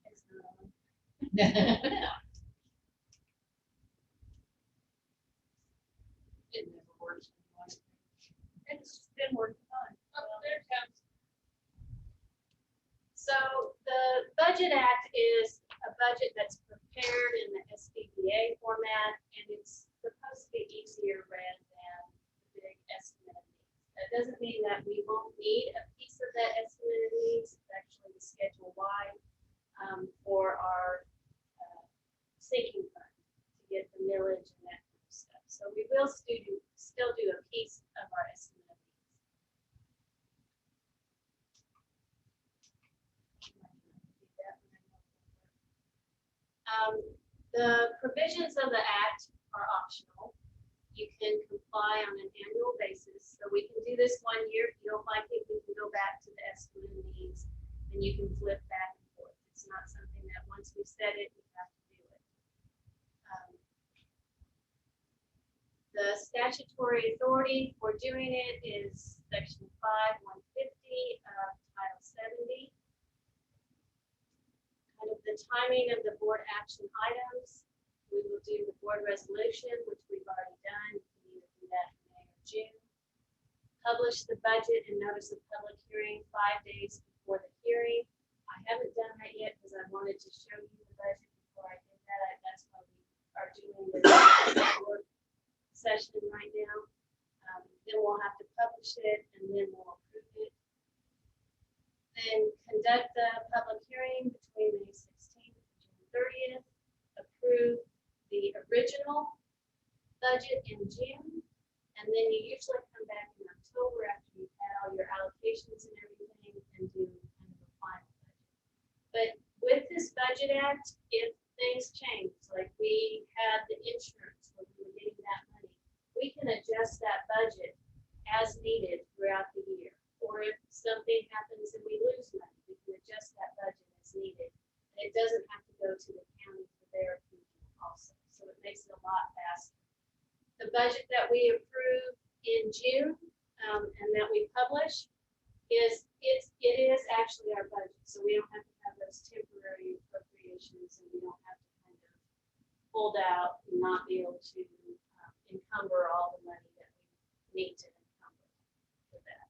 It's not on. It never works. It's been working fine. Oh, there it comes. So the Budget Act is a budget that's prepared in the SBBA format, and it's supposed to be easier read than the big estimate of needs. That doesn't mean that we won't need a piece of that estimate of needs. It's actually the Schedule Y for our sinking fund to get the millage and that kind of stuff. So we will still do a piece of our estimate of needs. The provisions of the act are optional. You can comply on an annual basis, so we can do this one year. If you don't like it, we can go back to the estimate of needs and you can flip back and forth. It's not something that once we set it, we have to do it. The statutory authority for doing it is section 5-150 of Title 70. Kind of the timing of the board action items. We will do the board resolution, which we've already done. We can either do that in May or June. Publish the budget and notice of public hearing 5 days before the hearing. I haven't done that yet because I wanted to show you the budget before I did that. That's why we are doing this board session right now. Then we'll have to publish it and then we'll approve it. Then conduct the public hearing between May 16th and June 30th. Approve the original budget in June. And then you usually come back in October after you've had all your allocations and everything and do kind of a final budget. But with this budget act, if things change, like we had the insurance where we were getting that money, we can adjust that budget as needed throughout the year. Or if something happens and we lose money, we can adjust that budget as needed. And it doesn't have to go to the county for their approval also. So it makes it a lot faster. The budget that we approve in June and that we publish it is actually our budget. So we don't have to have those temporary appropriations and we don't have to kind of hold out and not be able to encumber all the money that we need to encumber for that.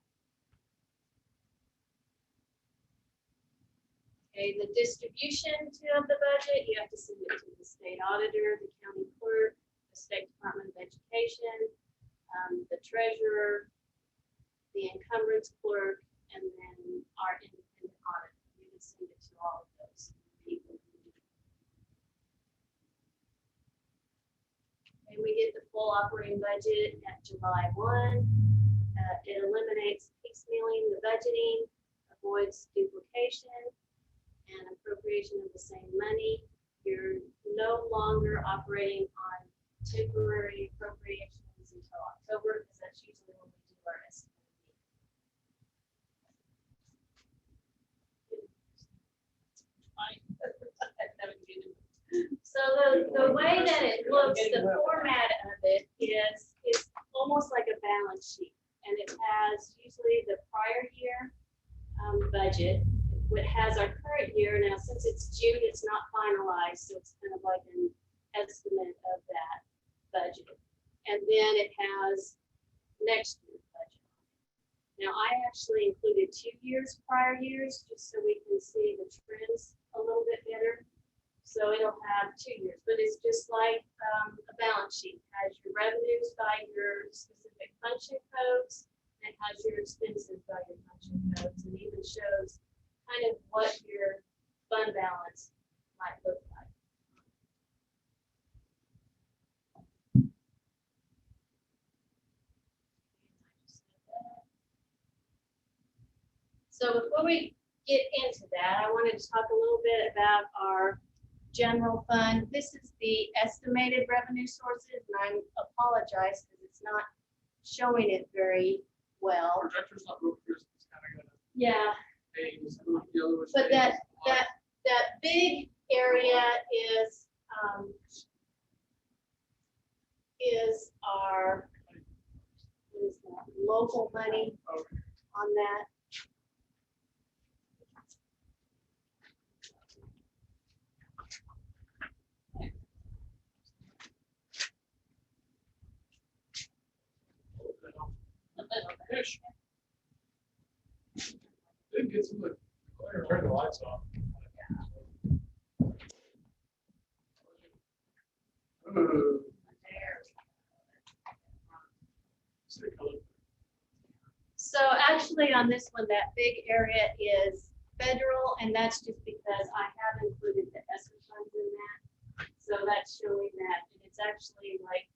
Okay, the distribution of the budget, you have to send it to the state auditor, the county clerk, the State Department of Education, the treasurer, the encumbrance clerk, and then our independent auditor. You can send it to all of those people. And we get the full operating budget at July 1. It eliminates piecemealing the budgeting, avoids duplication, and appropriation of the same money. You're no longer operating on temporary appropriations until October, because that's usually when we do our estimate. So the way that it looks, the format of it is almost like a balance sheet, and it has usually the prior year budget. It has our current year. Now, since it's June, it's not finalized, so it's kind of like an estimate of that budget. And then it has next year's budget. Now, I actually included 2 years, prior years, just so we can see the trends a little bit better. So it'll have 2 years, but it's just like a balance sheet. It has your revenues by your specific function codes, and has your expenses by your function codes, and even shows kind of what your fund balance might look like. So before we get into that, I wanted to talk a little bit about our general fund. This is the estimated revenue sources, and I apologize because it's not showing it very well. Projector's not real crisp, it's kind of gonna. Yeah. It's a little yellowish. But that big area is our what is that, local money Okay. on that. Fish. Didn't get some good. Turn the lights off. Ooh. So actually on this one, that big area is federal, and that's just because I have included the ESSER funds in that. So that's showing that, and it's actually like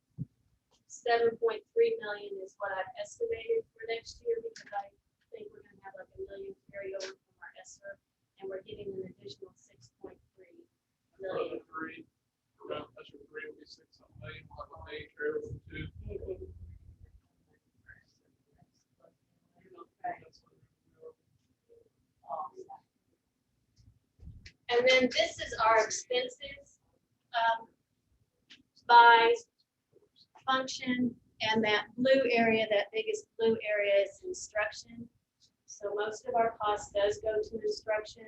7.3 million is what I've estimated for next year, because I think we're gonna have like $1 million carryover from our ESSER, and we're getting an additional 6.3 million. Three. That's your 3 will be 6 million, like a May trailer for 2. then this is our expenses, by function, and that blue area, that biggest blue area is instruction. So most of our cost does go to instruction,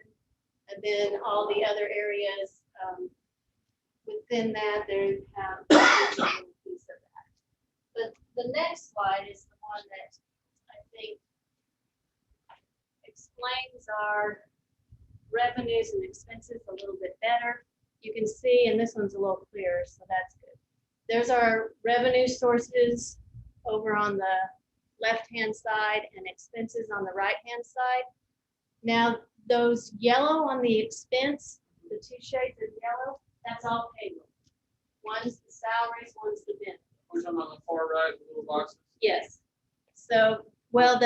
and then all the other areas, within that, there have a piece of that. But the next slide is the one that I think explains our revenues and expenses a little bit better. You can see, and this one's a little clearer, so that's good. There's our revenue sources over on the left-hand side and expenses on the right-hand side. Now, those yellow on the expense, the two shades of yellow, that's all payroll. One's the salaries, one's the benefits. We're talking about the far right, the little boxes. Yes. So, well,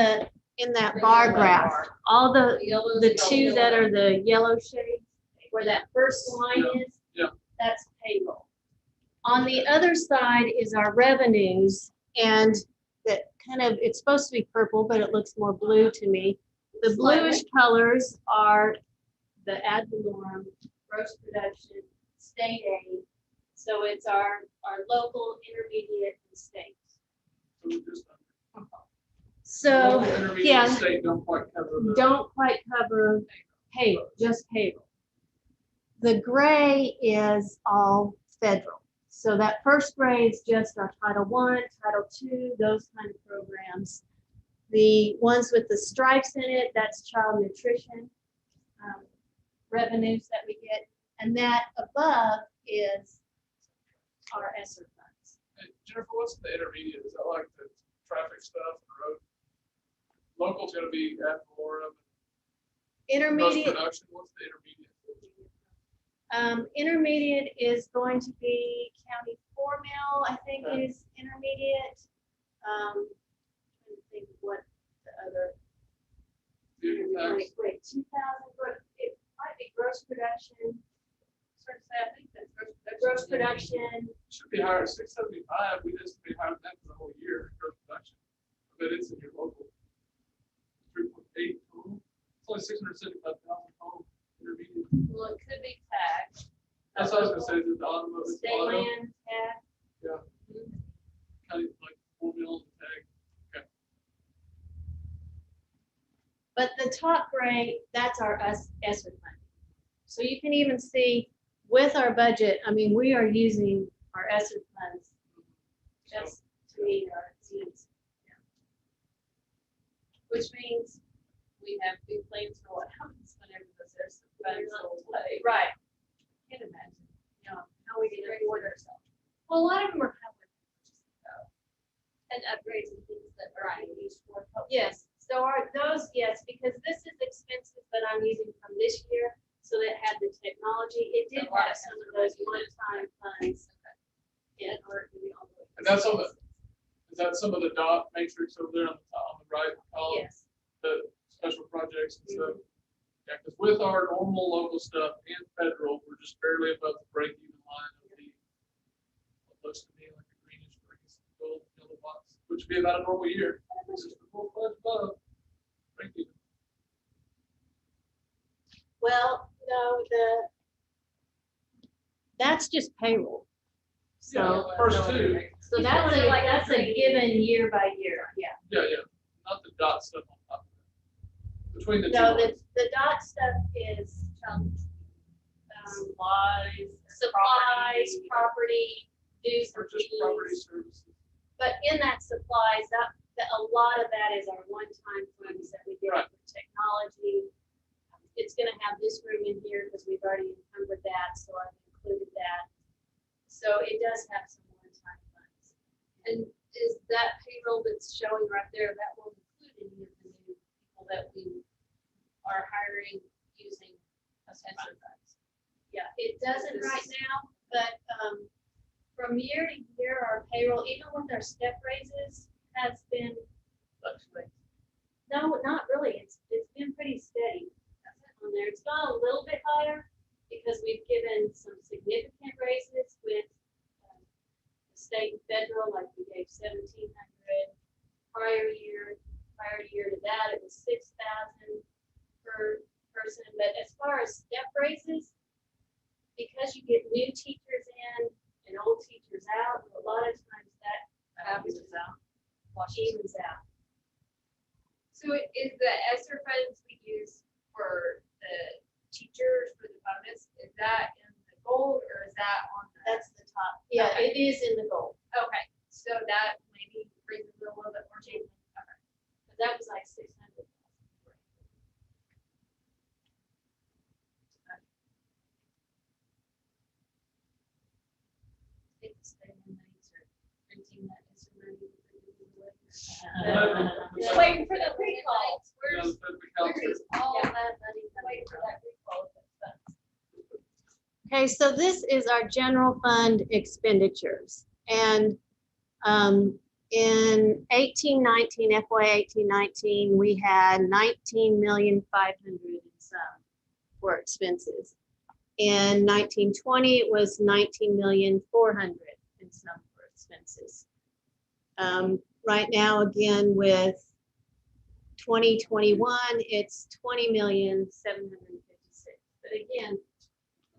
in that bar graph, all the two that are the yellow shades, where that first line is, Yeah. that's payroll. On the other side is our revenues, and that kind of, it's supposed to be purple, but it looks more blue to me. The bluish colors are the ad valorem, gross production, state aid. So it's our local, intermediate, and state. So we just- So, Local, intermediate, yeah. State don't quite cover the. Don't quite cover payroll, just payroll. The gray is all federal. So that first gray is just our Title I, Title II, those kind of programs. The ones with the stripes in it, that's child nutrition revenues that we get. And that above is our ESSER funds. Hey, Jennifer, what's the intermediate? Is that like the traffic stuff, the road? Local's gonna be ad valorem. Intermediate. Production, what's the intermediate? Intermediate is going to be county 4 mil, I think is intermediate. Trying to think what the other. Vehicle tax? Wait, 2,000, it might be gross production. Sort of say, I think that's Gross production, Should be higher, 675, we just be higher than that for the whole year, gross production. But it's in your local. 3.8 total, it's only 675,000 total intermediate. Well, it could be tax. That's what I was gonna say, the automotive. state land, tax. Yeah. Kind of like 4 mil tag. But the top gray, that's our ESSER fund. So you can even see with our budget, I mean, we are using our ESSER funds just to meet our needs. Which means we have big plans for what happens whenever there's some funds on play. Right. Can't imagine, How we can reward ourselves. well, a lot of them are highway purchases though. And upgrades and things that are being used for. Yes, so are those, yes, because this is expensive, but I'm using from this year, so that had the technology. It did have some of those one-time funds. In order to be all the way. And that's on the, is that some of the dot matrix over there on the top, on the right column? Yes, The special projects and stuff? Yeah, because with our normal local stuff and federal, we're just barely above the break-even line of the, what looks to me like a greenish, gold, yellow box, which would be about a normal year. This is the full fledged above break-even. well, no, that's just payroll. So, First two, so that's a given year by year, yeah. yeah, not the dot stuff on top of it. Between the two. No, lines. the dot stuff is, supplies, property, dues and Purchase property fees. services. But in that supplies, a lot of that is our one-time funds that we get Right. for technology. It's gonna have this room in here because we've already encumbered that, so I've included that. So it does have some one-time funds. And is that payroll that's showing right there, that will include any of the new people that we are hiring using ESSER funds? Yeah, it doesn't right now, but from year to year, our payroll, even with our step raises, has been fluctuating. No, not really. It's been pretty steady on there. It's gone a little bit higher because we've given some significant raises with the state and federal, like we gave 1,700 prior year to that, it was 6,000 per person. But as far as step raises, new teachers in and old teachers out, a lot of times that averages out, evens out. So is the ESSER funds we use for the teachers for the bonus, is that in the gold or is that on the? That's the top. Yeah, Okay. it is in the gold. Okay, so that maybe brings it a little bit more change. Okay. But that was like 600. Think the state inmates are printing that ESSER money. Just waiting for the recall. Where's, The where is all that money Waiting coming for from? that recall. Okay, so this is our general fund expenditures. And in 1819, FY 1819, we had 19,500,000 in some for expenses. In 1920, it was 19,400,000 in some for expenses. Right now, again, with 2021, it's 20,756,000. But again,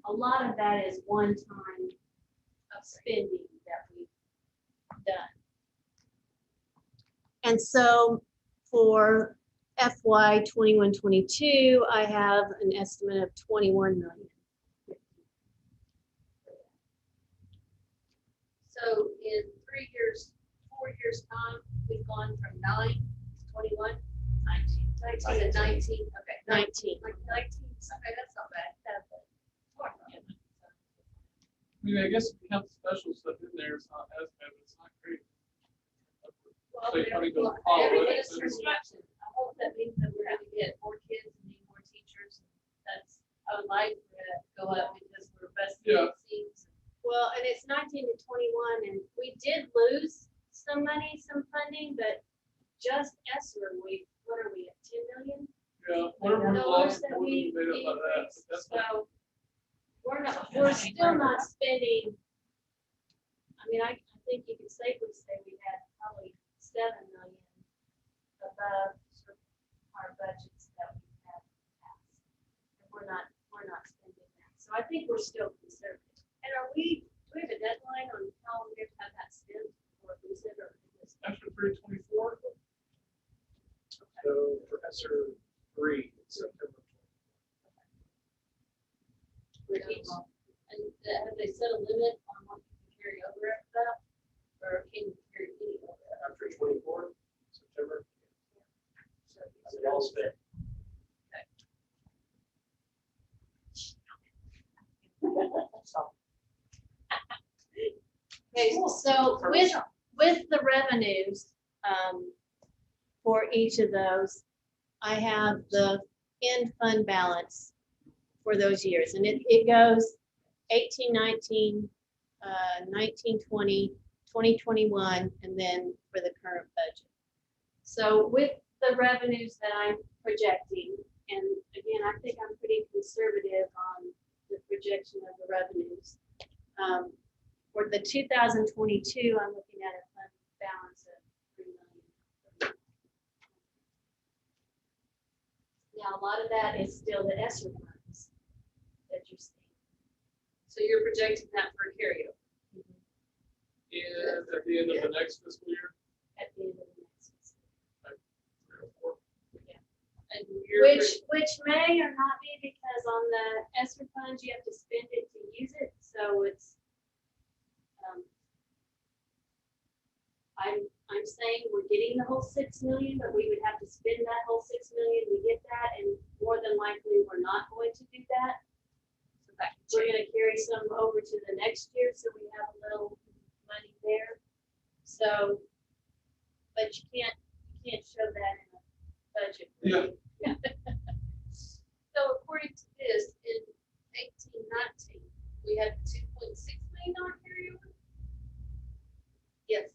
a lot of that is one-time of spending that we've done. And so for FY 21-22, I have an estimate of 21 million. So in 3 years, 4 years time, we've gone from 9 to 21. 19 to 19, okay. 19. Like 19, okay, that's not bad. I mean, I guess if you have special stuff in there, it's not as bad, but it's not great. Well, So you probably go follow everything it, is but it's- construction. I hope that means that we're gonna get more kids and need more teachers. That's, I would like for it to go up because we're best Yeah. seats. Well, and it's 19 to 21, and we did lose some money, some funding, but just ESSER, what are we at, 10 million? Yeah, whatever we Dollars lost, that more than we we made up by that, but increased, that's not. so we're still not spending. I mean, I think you could safely say we had probably 7 million above our budgets that we had in the past. And we're not spending that. So I think we're still conservative. And do we have a deadline on how we have to have that spent or lose it or? After 324, So Professor 3, September. For each, and have they set a limit on what you can carry over after that? Or can you carry any over? After 24, September. So That's it all spent. Okay, so with the revenues, for each of those, I have the end fund balance for those years, and it goes 18, 19, 19, 20, 2021, and then for the current budget. So with the revenues that I'm projecting, and again, I think I'm pretty conservative on the projection of the revenues. For the 2022, I'm looking at a fund balance of 3 million. Now, a lot of that is still the ESSER funds that you're seeing. So you're projecting that for carryover? and at the end of the next fiscal year, At the end of the next fiscal year. 3 or 4. And you're. Which may or not be, because on the ESSER funds, you have to spend it to use it, so it's, I'm saying we're getting the whole 6 million, but we would have to spend that whole 6 million to get that, and more than likely, we're not going to do that. So that can We're change. gonna carry some over to the next year, so we have a little money there. So, but you can't show that in a budget. Yeah. So according to this, in 1819, we had 2.6 million on carryover? Yes.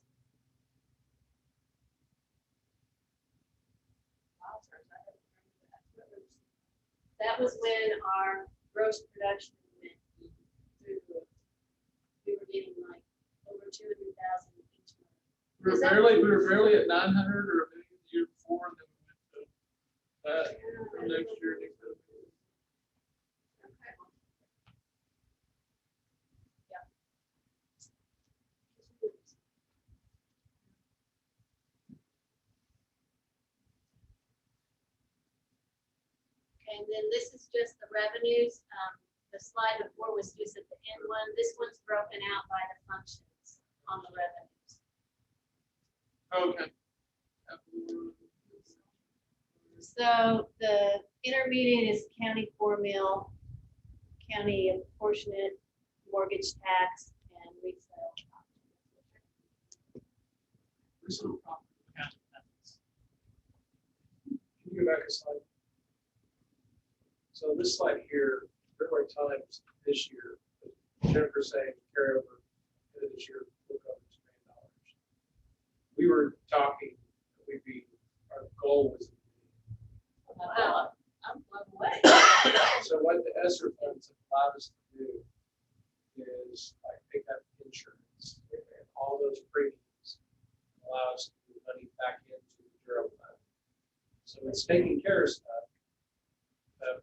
That was when our gross production went through the roof. We were getting like over 200,000 each month. We were barely at 900 or a million the year before, and then we went to that from next year. and then this is just the revenues. The slide before was just at the end one. This one's broken out by the functions on the revenues. Okay. So the intermediate is county 4 mil, county apportionate, mortgage tax, and resale. Personal property accounting methods. Can you go back a slide? So this slide here, February times this year, Jennifer saying carry over into this year, we'll cover $2 million. We were talking, we'd be, our goal was. Wow, I'm blown away. So what the ESSER funds have allowed us to do is like take that insurance and all those premiums, allow us to put money back into the general fund. So it's taking care of stuff.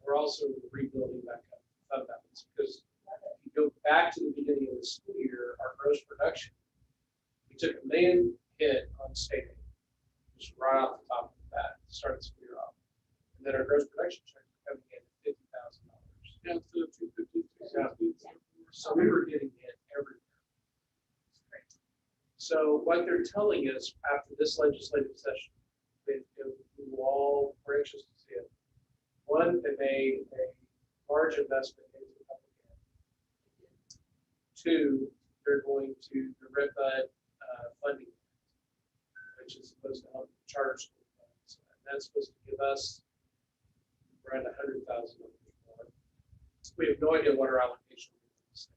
We're also rebuilding back up fund balance because if you go back to the beginning of the school year, our gross production, we took $1 million hit on state aid, just right off the top of the bat, started the school year off. And then our gross production checks were coming in at $50,000. Yeah, instead of 250, So we were getting hit everywhere. So what they're telling us after this legislative session, we will all, we're anxious to see it. One, they made a large investment into the public ed. Two, they're going to the Red Bud funding, which is supposed to help the charter school funds. And that's supposed to give us around $100,000 more. We have no idea what our allocation is.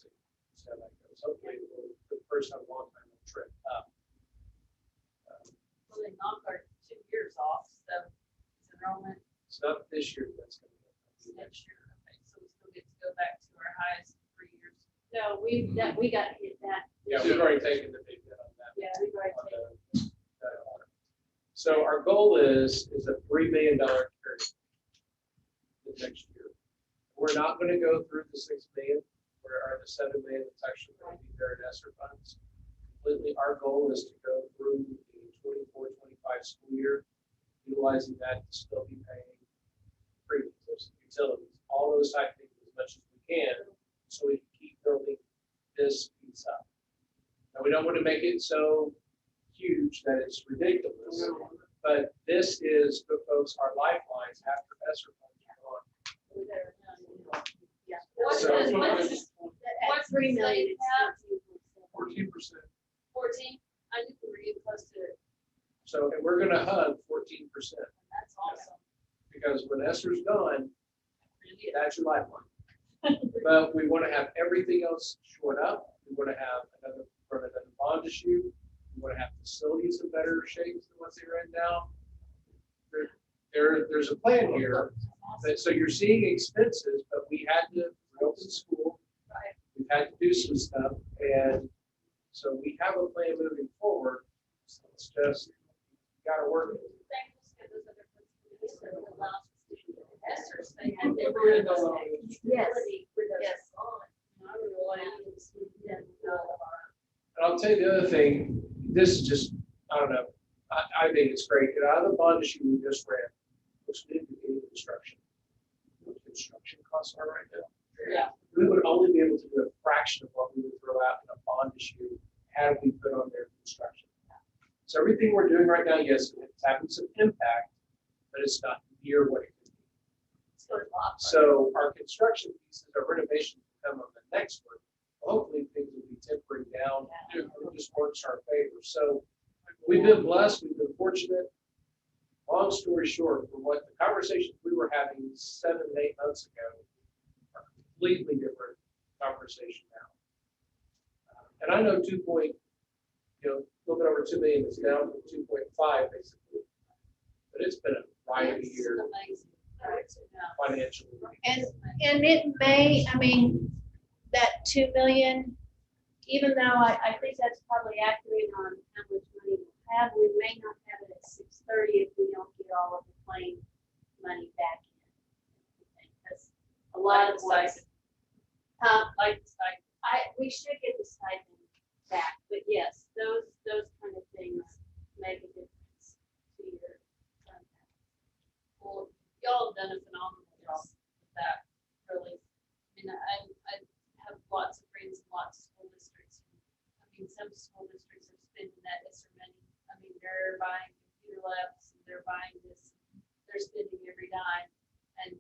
See how that goes. Hopefully, we'll, for the first time in a long time, we'll trip up. Well, they knocked our 2 years off, so it's enrollment It's not this year that's going to be. next year. Okay, so we still get to go back to our highest 3 years. No, we got hit that. Yeah, we've already taken the big hit on that. Yeah, we've already on taken. that order. So our goal is a $3 million carry the next year. We're not going to go through the 6 million, or the 7 million that's actually going to be there in ESSER funds. Completely, our goal is to go through the 24-25 school year, utilizing that to still be paying premiums, utilities, all those type of things as much as we can, so we can keep building this piece up. Now, we don't want to make it so huge that it's ridiculous, but this is, for folks, our lifelines after ESSER funds are gone. Yeah. So- What's 3 million? 14%. 14? I knew we were getting close to it. So, and we're gonna hug 14%, That's awesome. because when ESSER's gone, that's your lifeline. But we want to have everything else shored up. We want to have another bond issue. We want to have facilities in better shape than what they're in now. There's a plan here. So you're seeing expenses, but we had to reopen school. Right. We've had to do some stuff, and so we have a plan moving forward. So it's just gotta work it. Yes. And I'll tell you the other thing, this is just, I don't know, I think it's great. Out of the bond issue we just ran, which we didn't do any construction. What construction costs are right now. Yeah. We would only be able to do a fraction of what we would throw out in a bond issue had we put on their construction. So everything we're doing right now, yes, it's having some impact, but it's not near what it could be. So our construction pieces, our renovation will come on the next one. Hopefully things will be tempering down. It just works our favor. So we've been blessed, we've been fortunate. Long story short, from what the conversations we were having 7 and 8 months ago are completely different conversation now. And I know a little bit over 2 million is down from 2.5 basically. But it's been a ride of a year financially. And it may, I mean, that 2 million, even though I think that's probably accurate on how much money we'll have, we may not have it at 630 if we don't get all of the claim money back in. Because a lot of what's, we should get the stipend back, but yes, those kind of things make a difference to your. of school districts are spending that extra money. I mean, they're buying computer labs, they're buying this, they're spending every dime. And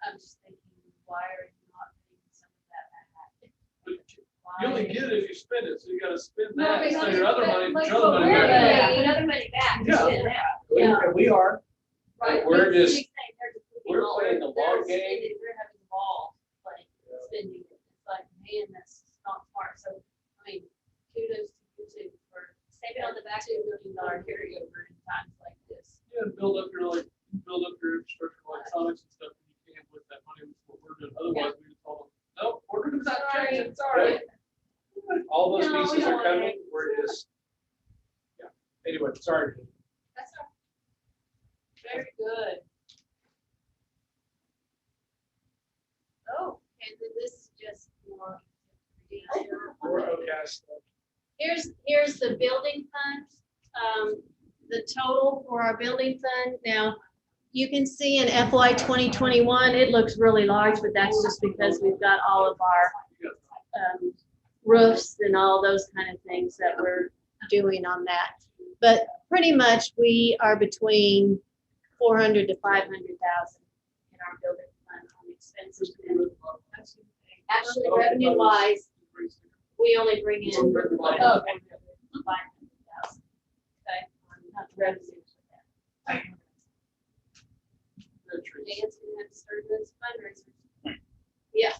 I'm just thinking, why are you not paying some of that back? You only get it if you spend it, so you gotta spend No, that, we so have your to other spend, money, like, your other what money. we're back. doing. Yeah, another money back. Yeah. Spend that. And we are, Right. We're He's just- saying they're just putting we're all playing their- the long they're game. spending- They're having the ball, like, spending it. It's like, man, that's not smart. So, I mean, kudos to you two for saving on the back $2 million carryover in times like this. Yeah, build up your, like, build up your infrastructure, electronics and stuff, and you can with that money, that's what we're doing. Otherwise, we just told them, nope, we're gonna not change it, sorry. All those No, we pieces don't are wanna coming, we're just, yeah, anyway, sorry. That's all. Very good. Oh, and then this is just more. We're okay. Here's the building fund, the total for our building fund. Now, you can see in FY 2021, it looks really large, but that's just because we've got all of our roofs and all those kind of things that we're doing on that. But pretty much we are between 400 to 500,000 in our building fund on expenses. Actually, revenue wise, we only bring in. Oh, okay. 500,000. Okay, not the revenues with that. Dan's gonna have to start doing some fundraisers. Yeah.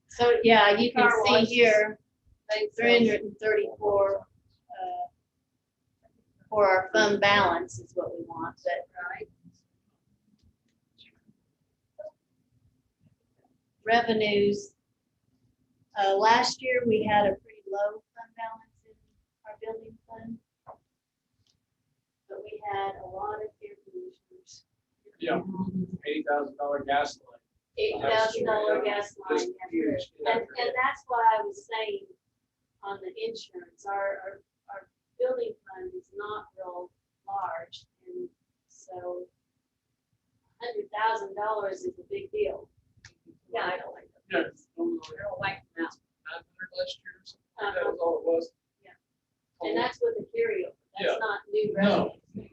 So, yeah, you can Car see washes. here, Thanks. 334, for our fund balance is what we want, but. Right. Revenues, last year we had a pretty low fund balance in our building fund. But we had a lot of air conditioners. Yeah, $80,000 gas line. $8,000 gas line. Just yeah. huge. And that's why I was saying on the insurance, our building fund is not real large. And so $100,000 is a big deal. Yeah, I don't like them. Yeah. I don't like them. 900 last year, or something. That was all it was. And that's with the carryover. Yeah. That's not new No. revenue.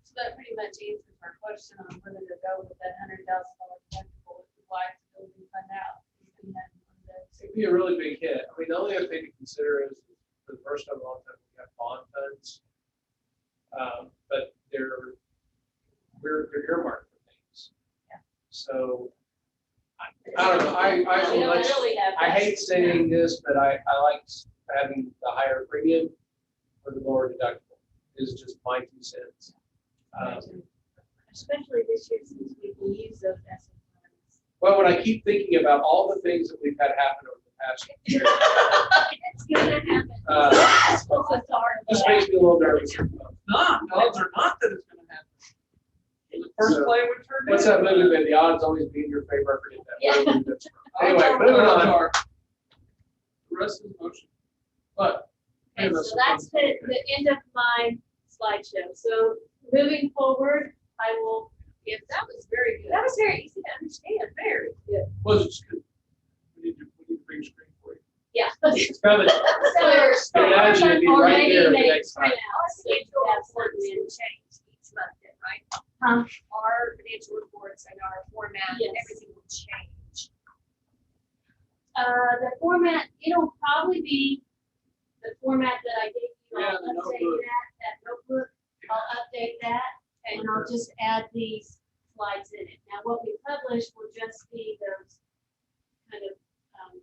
So that pretty much answers our question on whether to go with that $100,000 deductible if you like to building fund out. We had one of those. It'd be a really big hit. I mean, the only other thing to consider is, for the first time in a long time, we have bond funds. But we're earmarked for things. Yeah. So, I don't know, I We don't really have I that. hate saying this, but I like having the higher premium for the lower deductible. Is just my 2 cents. Especially this year since we can use those ESSA funds. Well, when I keep thinking about all the things that we've had happen over the past year, It's gonna happen. So sorry. just makes me a little nervous. Not, odds are not that it's gonna happen. The first So, play we turned. What's that movie been? The odds always be in your favor. I forget that. Yeah. movie that's from. Anyway, moving on. The rest of the motion. But. Okay, so that's the end of my slideshow. So moving forward, I will, if That was very good. that was very easy to understand, very good. Was it good? We need to bring screen for you. yeah. It's coming. So Imagine it'd be or right maybe there the they next time. print out, so you have something in. Change each month, then, right? Huh? Our financial reports and our format, Yes. everything will change. The format, it'll probably be the format that I gave you. Yeah, I'll the update notebook. that notebook. I'll update that and I'll just add these slides in it. Now, what we publish will just be those kind of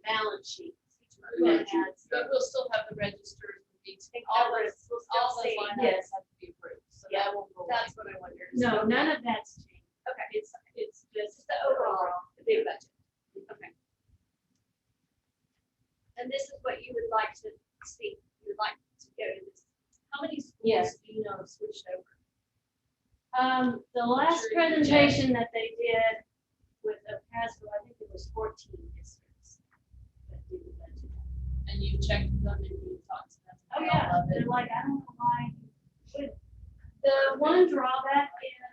balance sheets. Each month that has, But we'll still have the registers, with these, All all those, those- we'll all still those see, line yes. items have to be approved, so Yeah, that won't go. That's what I wondered. no, none of that's changed. Okay. It's just The overall, the big budget. Okay. And this is what you would like to see, you would like to go to this. How many Yes. schools do you know have switched over? The last Sure you can presentation that they did with the Pasco, I think it was 14 districts. that did the budget. And you checked them and you talked to them? Oh, They yeah, all love they're it. like, I don't know why. you would. The one drawback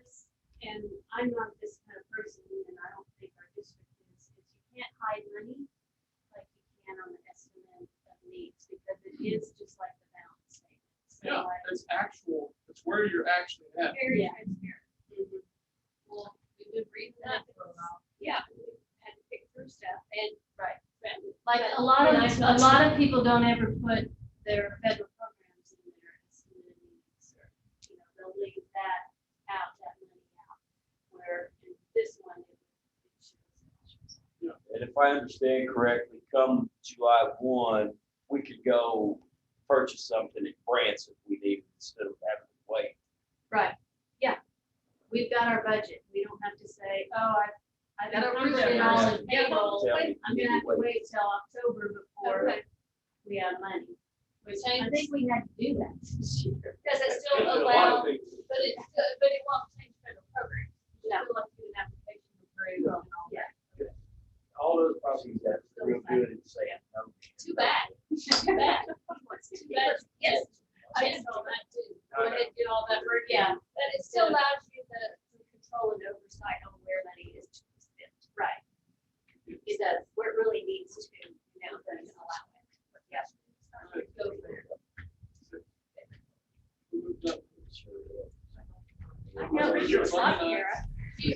is, and I'm not this kind of person, and I don't think our district is you can't hide money like you can on the estimate of needs, because it is just like the balance statement. So Yeah, like, it's actual, it's where you're actually at. Very Yeah. transparent. mhm. Well, we've been reading that for a while. Yeah, we had to pick through stuff and. Right. but- Like but a lot of, nice a lot of people don't ever put their federal programs in their estimated needs, or, you know, they'll leave that out, that money out, where in this one, it shows. And if I understand correctly, come July 1, we could go purchase something at France if we need, instead of having to wait. Right, yeah. We've got our budget. We don't have to say, oh, I Gotta don't reach it all out. in Yeah, payroll. Tell me, I'm gonna have to wait till October before Okay. we have money. Which Change. I think we had to do that this year. Does it still A lot allow, of things. but it won't change federal program. You still have to do an application approved and all that. All those properties that's real good at saying no. Too bad. Too bad. Too bad. Yes, I didn't know that too. Go ahead and get all that work. Yeah. But it still allows you the control and oversight on where money is to be spent. Right. It does, where it really needs to, you know, then you can allow it. But yes. Go for it. I know, but you're top here. You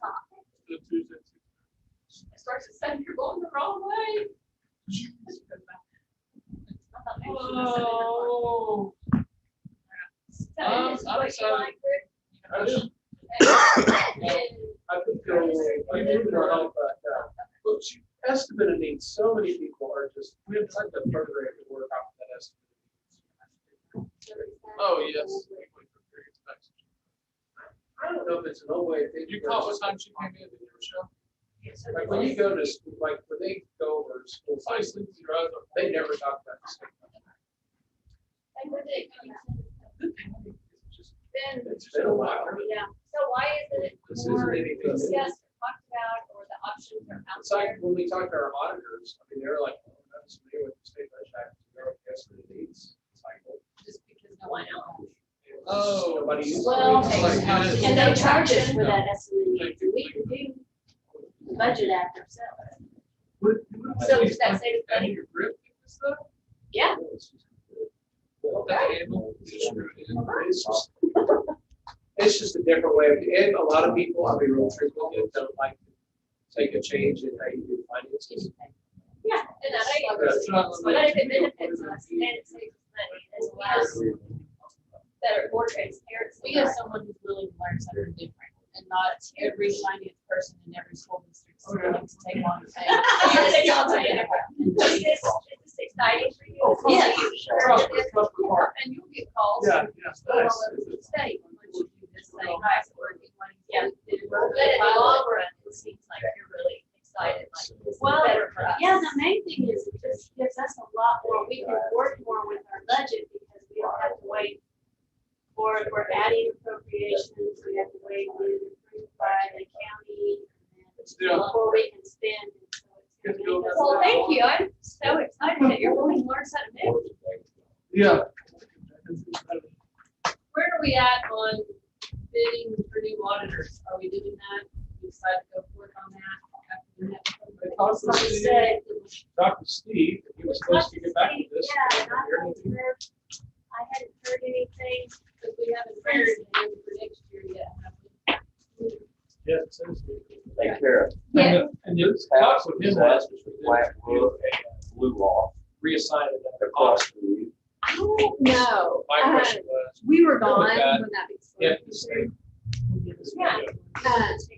talk. The Tuesday. It starts to sound you're going the wrong way. Oh. So this is what you like, Rick? I just, And- I think they're, I think they're all, but you estimate needs, so many people are just, we have like the program to work off that estimate. Oh, yes. I don't know if it's an old way of thinking. You caught what time she came in, did you, Michelle? Like when you go to school, like when they go over to school, I sleep with your eyes open. they never talk about the same. And where did it come from? Then, It's been a while. yeah, so why isn't it This isn't more anything. discussed or talked about, or the options are out It's like there? when we talk to our auditors, I mean, they're like, oh, that's familiar with the state budget act, they're like, yes, it needs. It's like, well, Just because no one else. Oh. nobody uses it. Well, It's like, and they charge us for that estimate. We can do the budget act ourselves. So does that save And money? your grip and stuff? Yeah. The handle, just screw it in. It's just a different way, and a lot of people, I'll be real truthful, don't like to take a change in how you do finances. Yeah, and that I That's not understand, what but they if it do. benefits us, then it saves money, as well as better, more transparency. We have someone who's willing to learn something different, and not every finance person in every school district is willing to take on the same. Is this exciting for you? Yes. And you'll get calls. Yeah, from yes, all nice. over the state, once you do this thing, Well, nice work, and when Yeah. you do it. But in the long run, it seems like you're really excited, like this is Well, better for us. Yeah, the main thing is it just gives us a lot more, we can work more with our budget because we don't have to wait for, if we're adding appropriations, we have to wait to get it approved by the county Yeah. before we can spend. Good to go. Well, thank you, I'm so excited that you're willing to learn something new. Yeah. Where are we at on bidding for new auditors? Are we doing that? We decided to go forward on that? after we met with them? I talked to Like I Steve, said, talked to Steve, and he was supposed to get back to this. yeah, and I hadn't heard anything. Because we haven't hired anyone for next year yet, have we? Yes, it says. Take care of. Yeah. And you talked with him last week. Flat roof and blew off Reassigned it across the roof. I don't know. My question was, We were gone when that- that big yeah, storm the state.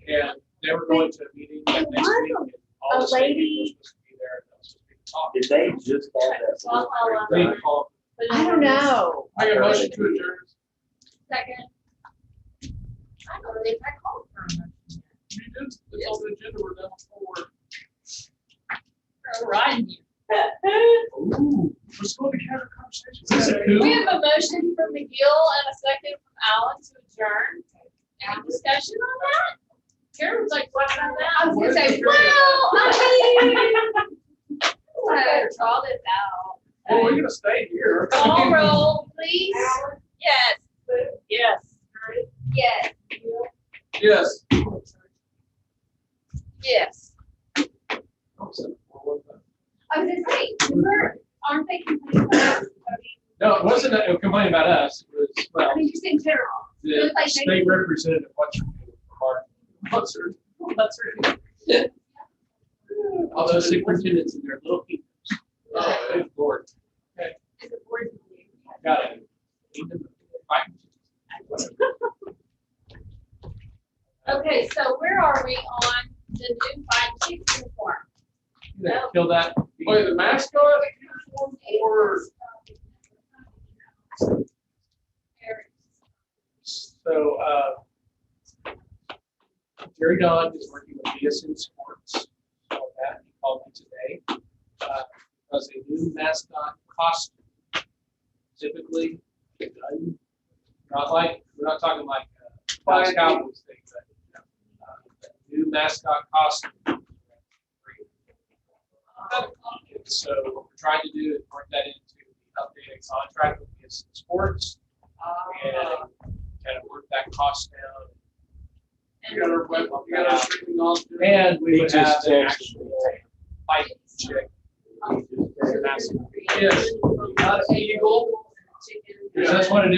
Yeah. And they were going to a meeting that next week. And all the state people were supposed to be there, and that was supposed to be the talk. Did they just have that? So I'll follow up. They called. I don't know. I got a motion to adjourn. Second. I don't think I called for a motion yet. You did, it's on the agenda, we're done forward. We're riding you. Ooh, let's go to counter conversation. Is this a coup? We have a motion from McGill and a second from Allen to adjourn. Any discussion on that? Karen was like, what on that? I was gonna say, Well, I better draw this out. Well, we're gonna stay here. Call roll, please. Yes. Yes. Yes. Yes. Yes. I was gonna say, aren't they complaining about us? No, it wasn't a complaint about us, it was, well, I mean, just in general. the Like state representative, what's your name, Mark? What's her? All those superintendents and their little people. Oh, Good Lord. As a board meeting. Got it. Okay, so where are we on the new 5-6 uniform? Kill that. Wait, the mascot uniform or? So, Jerry Don is working with BSN Sports. So that, he called me today. Because a new mascot costume. Typically, not like, we're not talking like Dallas Cowboys thing, but new mascot costume. So what we're trying to do is work that into the updated contract with BSN Sports and kind of work that cost down. You got our web, you got our streaming on. And we He would have just an texted actual me. fight chick. Yes, not an eagle. Because that's what it is.